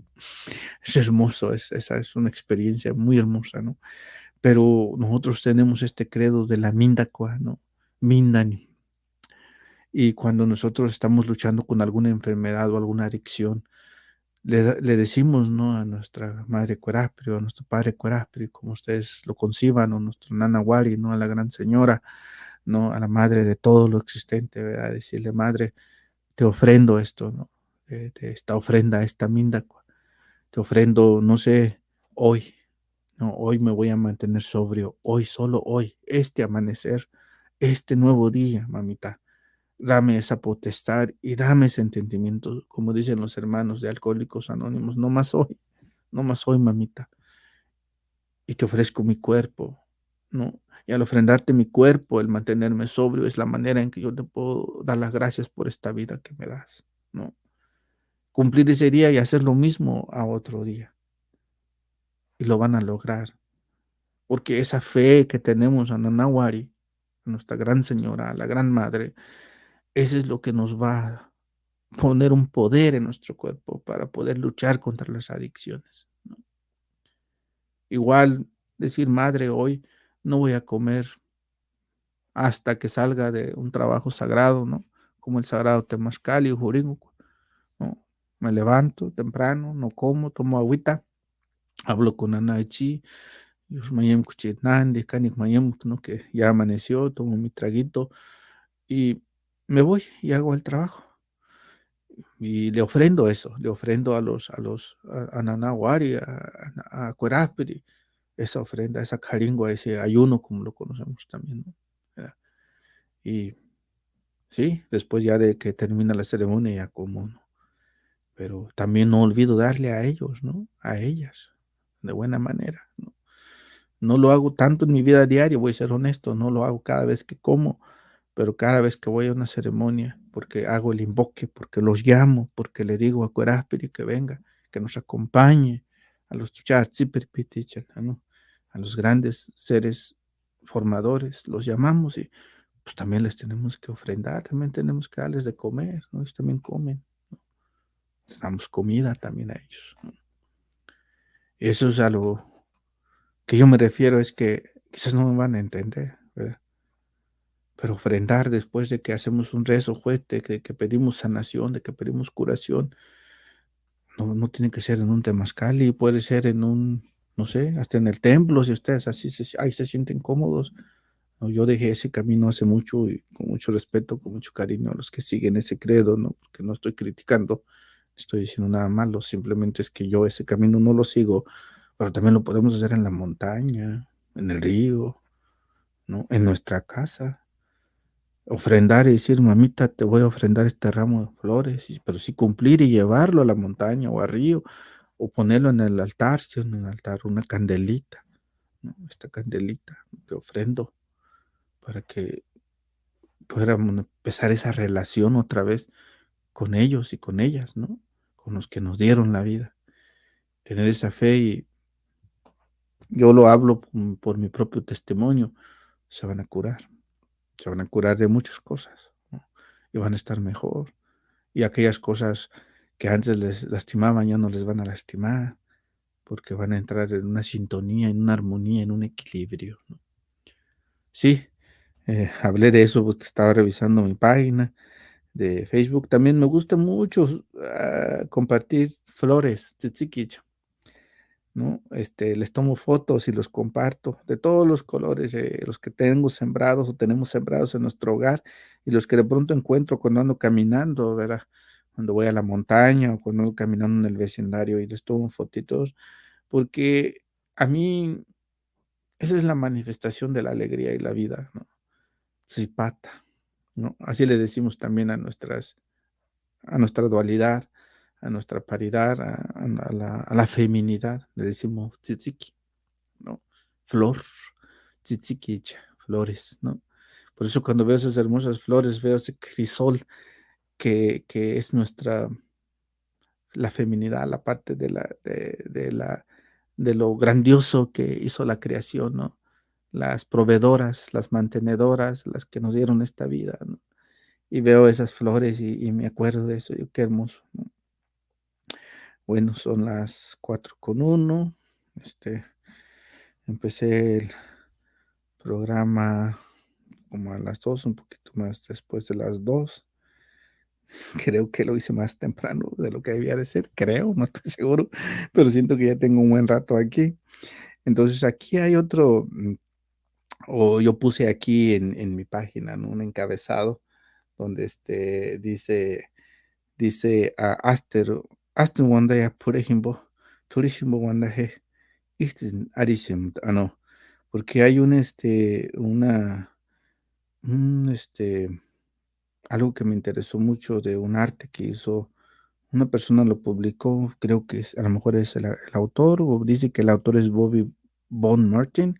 esa es una experiencia muy hermosa, ¿no? Pero nosotros tenemos este credo de la Mindacua, ¿no? Mindani. Y cuando nosotros estamos luchando con alguna enfermedad o alguna adicción, le decimos, ¿no? A nuestra madre Cuerapri o a nuestro padre Cuerapri, como ustedes lo conciban, o nuestro Nana Wari, ¿no? A la gran señora, ¿no? A la madre de todo lo existente, ¿verdad? Decirle, madre, te ofrendo esto, ¿no? Esta ofrenda, esta Mindacua. Te ofrendo, no sé, hoy, ¿no? Hoy me voy a mantener sobrio, hoy, solo hoy, este amanecer, este nuevo día, mamita. Dame esa potestad y dame ese entendimiento, como dicen los hermanos de Alcohólicos Anónimos, no más hoy, mamita. Y te ofrezco mi cuerpo, ¿no? Y al ofrendarte mi cuerpo, el mantenerme sobrio, es la manera en que yo te puedo dar las gracias por esta vida que me das, ¿no? Cumplir ese día y hacer lo mismo a otro día. Y lo van a lograr. Porque esa fe que tenemos a Nanawari, a nuestra gran señora, a la gran madre, eso es lo que nos va a poner un poder en nuestro cuerpo para poder luchar contra las adicciones, ¿no? Igual decir, madre, hoy no voy a comer hasta que salga de un trabajo sagrado, ¿no? Como el sagrado Temazcali o Juringo, ¿no? Me levanto temprano, no como, tomo agüita, hablo con Anachi, ¿no? Que ya amaneció, tomo mi traguito y me voy y hago el trabajo. Y le ofrendo eso, le ofrendo a Nanawari, a Cuerapiri, esa ofrenda, esa caringua, ese ayuno, como lo conocemos también, ¿no? Y sí, después ya de que termina la ceremonia, ya como, ¿no? Pero también no olvido darle a ellos, ¿no? A ellas, de buena manera, ¿no? No lo hago tanto en mi vida diaria, voy a ser honesto, no lo hago cada vez que como, pero cada vez que voy a una ceremonia, porque hago el invoque, porque los llamo, porque le digo a Cueraspiri que venga, que nos acompañe, a los Tuchatzipirpitichan, ¿no? A los grandes seres formadores, los llamamos y pues también les tenemos que ofrendar, también tenemos que darles de comer, ¿no? Ellos también comen, ¿no? Les damos comida también a ellos, ¿no? Eso es a lo que yo me refiero, es que quizás no me van a entender, ¿verdad? Pero ofrendar después de que hacemos un rezo fuerte, de que pedimos sanación, de que pedimos curación, no tiene que ser en un temazcali, puede ser en un no sé, hasta en el templo, si ustedes así ahí se sienten cómodos. ¿No? Yo dejé ese camino hace mucho y con mucho respeto, con mucho cariño a los que siguen ese credo, ¿no? Porque no estoy criticando, estoy diciendo nada malo, simplemente es que yo ese camino no lo sigo, pero también lo podemos hacer en la montaña, en el río, ¿no? En nuestra casa. Ofrendar y decir, mamita, te voy a ofrendar este ramo de flores, pero sí cumplir y llevarlo a la montaña o al río, o ponerlo en el altar, si en el altar una candelita, ¿no? Esta candelita te ofrendo para que pudiéramos empezar esa relación otra vez con ellos y con ellas, ¿no? Con los que nos dieron la vida. Tener esa fe y yo lo hablo por mi propio testimonio, se van a curar, se van a curar de muchas cosas, ¿no? Y van a estar mejor. Y aquellas cosas que antes les lastimaban ya no les van a lastimar, porque van a entrar en una sintonía, en una armonía, en un equilibrio, ¿no? Sí, hablé de eso porque estaba revisando mi página de Facebook. También me gusta mucho compartir flores, tzitzikich, ¿no? Les tomo fotos y los comparto de todos los colores, los que tengo sembrados o tenemos sembrados en nuestro hogar y los que de pronto encuentro cuando ando caminando, ¿verdad? Cuando voy a la montaña o cuando ando caminando en el vecindario y les tomo fotitos, porque a mí esa es la manifestación de la alegría y la vida, ¿no? Tzipata, ¿no? Así le decimos también a nuestra dualidad, a nuestra paridad, a la feminidad, le decimos tzitziki, ¿no? Flor, tzitzikicha, flores, ¿no? Por eso cuando veo esas hermosas flores, veo ese crisol que es la feminidad, la parte de lo grandioso que hizo la creación, ¿no? Las proveedoras, las mantenedoras, las que nos dieron esta vida, ¿no? Y veo esas flores y me acuerdo de eso, qué hermoso, ¿no? Bueno, son las 4:01. Empecé el programa como a las 2, un poquito más después de las 2. Creo que lo hice más temprano de lo que debía de ser, creo, no estoy seguro, pero siento que ya tengo un buen rato aquí. Entonces aquí hay otro, o yo puse aquí en mi página, ¿no? Un encabezado donde dice Aster wanda ya purejimbo, turishimbo wanda he, ixtin arishim, no, porque hay un, algo que me interesó mucho de un arte que hizo una persona lo publicó, creo que a lo mejor es el autor, o dice que el autor es Bobby Von Martin,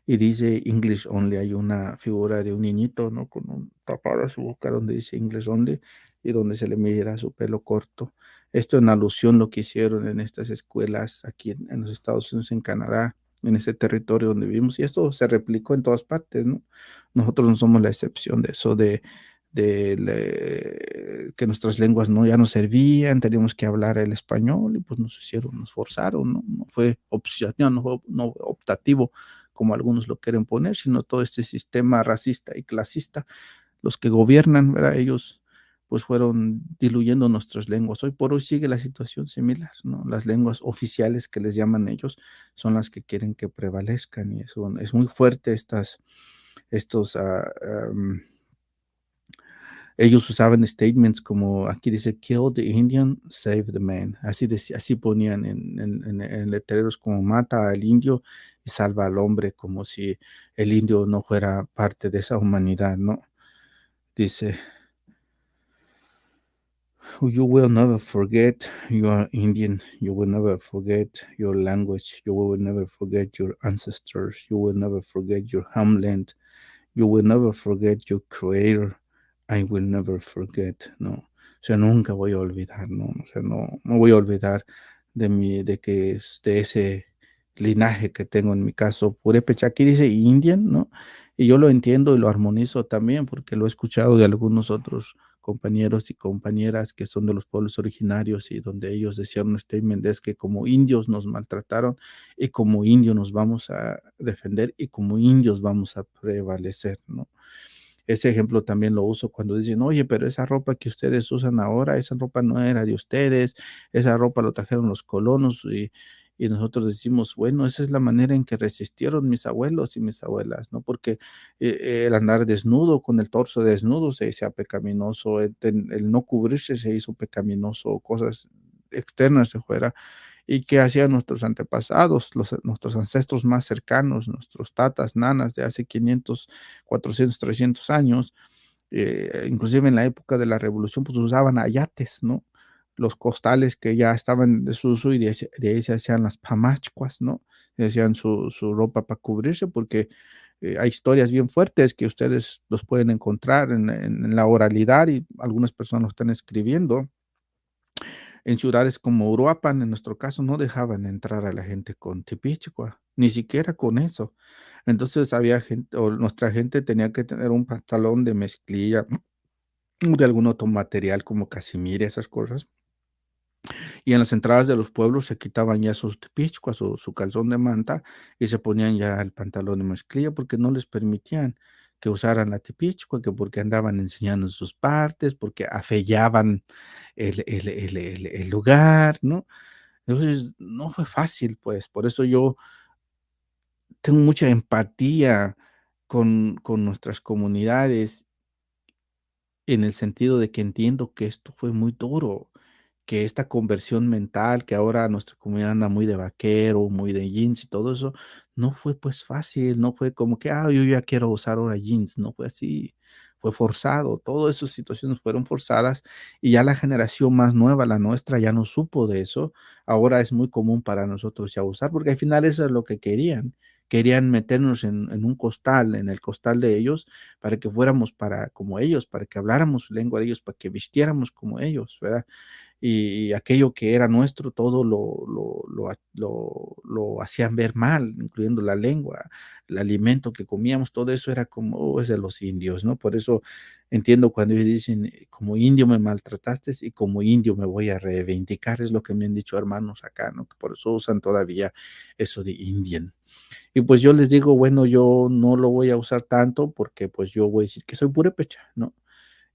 y dice English Only. Hay una figura de un niñito, ¿no? Con un tapado a su boca donde dice English Only y donde se le mira su pelo corto. Esto en alusión a lo que hicieron en estas escuelas aquí en los Estados Unidos, en Canadá, en ese territorio donde vivimos. Y esto se replicó en todas partes, ¿no? Nosotros no somos la excepción de eso, que nuestras lenguas no ya no servían, teníamos que hablar el español y pues nos forzaron, ¿no? No fue opción, no fue optativo como algunos lo quieren poner, sino todo este sistema racista y clasista, los que gobiernan, ¿verdad? Ellos pues fueron diluyendo nuestras lenguas. Hoy por hoy sigue la situación similar, ¿no? Las lenguas oficiales que les llaman ellos son las que quieren que prevalezcan y eso es muy fuerte estos ellos usaban statements como aquí dice kill the Indian, save the man. Así ponían en letreros como mata al indio y salva al hombre, como si el indio no fuera parte de esa humanidad, ¿no? Dice, you will never forget you are Indian. You will never forget your language. You will never forget your ancestors. You will never forget your homeland. You will never forget your creator. I will never forget, ¿no? O sea, nunca voy a olvidar, ¿no? O sea, no voy a olvidar de ese linaje que tengo en mi caso. Purépecha, aquí dice Indian, ¿no? Y yo lo entiendo y lo armonizo también porque lo he escuchado de algunos otros compañeros y compañeras que son de los pueblos originarios y donde ellos decían un statement es que como indios nos maltrataron y como indios nos vamos a defender y como indios vamos a prevalecer, ¿no? Ese ejemplo también lo uso cuando dicen, oye, pero esa ropa que ustedes usan ahora, esa ropa no era de ustedes, esa ropa lo trajeron los colonos y nosotros decimos, bueno, esa es la manera en que resistieron mis abuelos y mis abuelas, ¿no? Porque el andar desnudo, con el torso desnudo, se decía pecaminoso, el no cubrirse se hizo pecaminoso, cosas externas de fuera. ¿Y qué hacían nuestros antepasados, nuestros ancestros más cercanos, nuestros tatas, nanas de hace 500, 400, 300 años? Inclusive en la época de la revolución, pues usaban ayates, ¿no? Los costales que ya estaban en desuso y de ahí se hacían las pamachcuas, ¿no? Se hacían su ropa para cubrirse porque hay historias bien fuertes que ustedes los pueden encontrar en la oralidad y algunas personas lo están escribiendo. En ciudades como Uruapan, en nuestro caso, no dejaban entrar a la gente con tipichua, ni siquiera con eso. Entonces había gente, o nuestra gente tenía que tener un pantalón de mezclilla, de algún otro material como casimir, esas cosas. Y en las entradas de los pueblos se quitaban ya sus tepichcuas o su calzón de manta y se ponían ya el pantalón de mezclilla porque no les permitían que usaran la tepichcua, que porque andaban enseñando sus partes, porque afellaban el lugar, ¿no? Entonces, no fue fácil, pues, por eso yo tengo mucha empatía con nuestras comunidades en el sentido de que entiendo que esto fue muy duro, que esta conversión mental, que ahora nuestra comunidad anda muy de vaquero, muy de jeans y todo eso, no fue pues fácil, no fue como que, yo ya quiero usar ahora jeans, no fue así, fue forzado, todas esas situaciones fueron forzadas y ya la generación más nueva, la nuestra, ya no supo de eso, ahora es muy común para nosotros ya usar, porque al final eso es lo que querían meternos en un costal, en el costal de ellos, para que fuéramos como ellos, para que habláramos su lengua de ellos, para que vistiéramos como ellos, ¿verdad? Y aquello que era nuestro, todo lo hacían ver mal, incluyendo la lengua, el alimento que comíamos, todo eso era como, es de los indios, ¿no? Por eso entiendo cuando ellos dicen, como indio me maltrataste y como indio me voy a reivindicar, es lo que me han dicho hermanos acá, ¿no? Que por eso usan todavía eso de Indian. Y pues yo les digo, bueno, yo no lo voy a usar tanto porque pues yo voy a decir que soy purépecha, ¿no?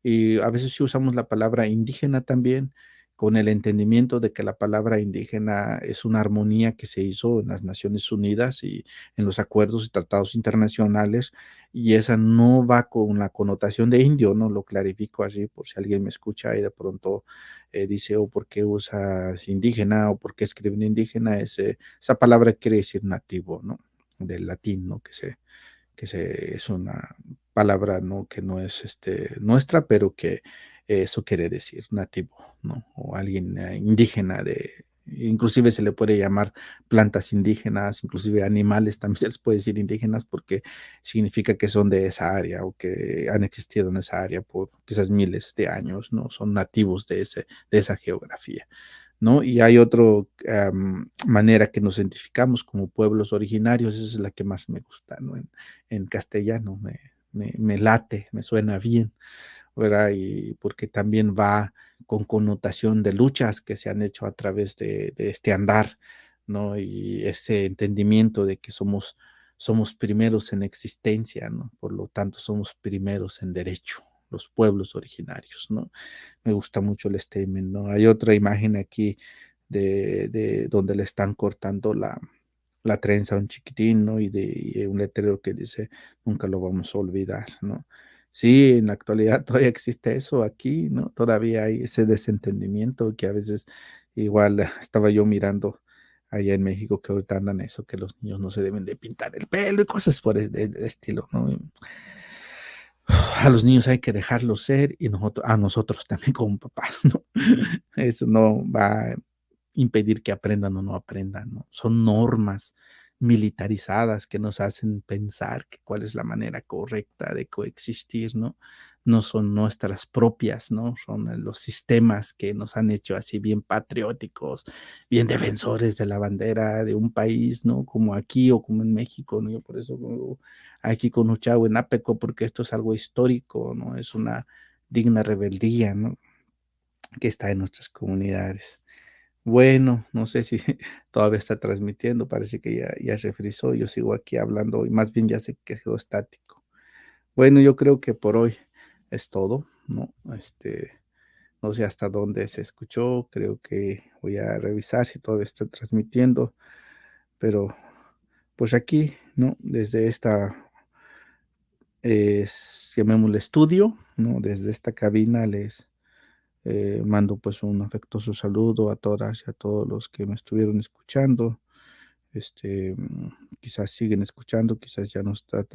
Y a veces sí usamos la palabra indígena también, con el entendimiento de que la palabra indígena es una armonía que se hizo en las Naciones Unidas y en los acuerdos y tratados internacionales, y esa no va con la connotación de indio, ¿no? Lo clarifico así por si alguien me escucha y de pronto dice, o por qué usas indígena, o por qué escriben indígena, esa palabra quiere decir nativo, ¿no? Del latín, ¿no? Es una palabra, ¿no? Que no es nuestra, pero que eso quiere decir nativo, ¿no? O alguien indígena inclusive se le puede llamar plantas indígenas, inclusive animales también se les puede decir indígenas porque significa que son de esa área o que han existido en esa área por quizás miles de años, ¿no? Son nativos de esa geografía. ¿No? Y hay otra manera que nos identificamos como pueblos originarios, esa es la que más me gusta, ¿no? En castellano me late, me suena bien, ¿verdad? Y porque también va con connotación de luchas que se han hecho a través de este andar, ¿no? Y ese entendimiento de que somos primeros en existencia, ¿no? Por lo tanto, somos primeros en derecho, los pueblos originarios, ¿no? Me gusta mucho el statement, ¿no? Hay otra imagen aquí de donde le están cortando la trenza a un chiquitín, ¿no? Y un letrero que dice, nunca lo vamos a olvidar, ¿no? Sí, en la actualidad todavía existe eso aquí, ¿no? Todavía hay ese desentendimiento que a veces igual estaba yo mirando allá en México que ahorita andan eso, que los niños no se deben de pintar el pelo y cosas por de estilo, ¿no? A los niños hay que dejarlos ser y a nosotros también como papás, ¿no? Eso no va a impedir que aprendan o no aprendan, ¿no? Son normas militarizadas que nos hacen pensar que cuál es la manera correcta de coexistir, ¿no? No son nuestras propias, ¿no? Son los sistemas que nos han hecho así bien patrióticos, bien defensores de la bandera de un país, ¿no? Como aquí o como en México, ¿no? Yo por eso aquí con Uchau en Apeco, porque esto es algo histórico, ¿no? Es una digna rebeldía, ¿no? Que está en nuestras comunidades. Bueno, no sé si todavía está transmitiendo, parece que ya se frizó, yo sigo aquí hablando y más bien ya se quedó estático. Bueno, yo creo que por hoy es todo, ¿no? no sé hasta dónde se escuchó, creo que voy a revisar si todavía está transmitiendo, pero pues aquí, ¿no? Desde esta, llamémosle estudio, ¿no? Desde esta cabina les mando pues un afectuoso saludo a todas y a todos los que me estuvieron escuchando. Quizás siguen escuchando, quizás ya no está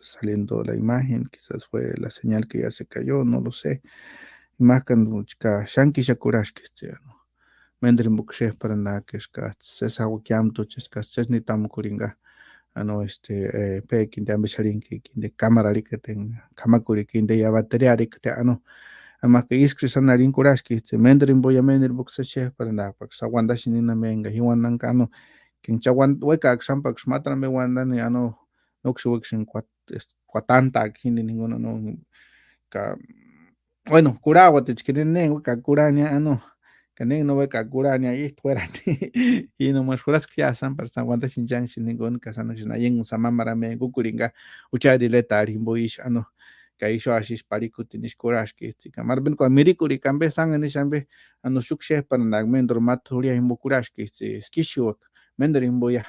saliendo la imagen, quizás fue la señal que ya se cayó, no lo sé. Imacan chka shanki shakurash no. Mendrin bukshe para nada que es que se hago to chesca ses ni tam kuringa. Ano pe kinde ambisarin que kinde cámara que ten kamakuri kinde ya batería que te ano ama que iskri sanarin kurash que mendrin voy a mendrin bukshe para nada para que sa wanda shinina menga hiwan nankano kin chawan weka aksampak smatra me wanda ni ano nokshuweksin cuatanta kinde ninguno no ka bueno curagua te chkinen ka curania ano kanen no weka curania y fuera y no más fueras que ya san per san wanda sin jan sin ningun kasana sin ayen samamara me gukuringa uchari letari boish ano kaisho ashis parikutinis courage que tika marben ko mirikuri kambe sang ni shambe ano sukshe pan nagmen dormat huria himbo courage que skishuak menderin boya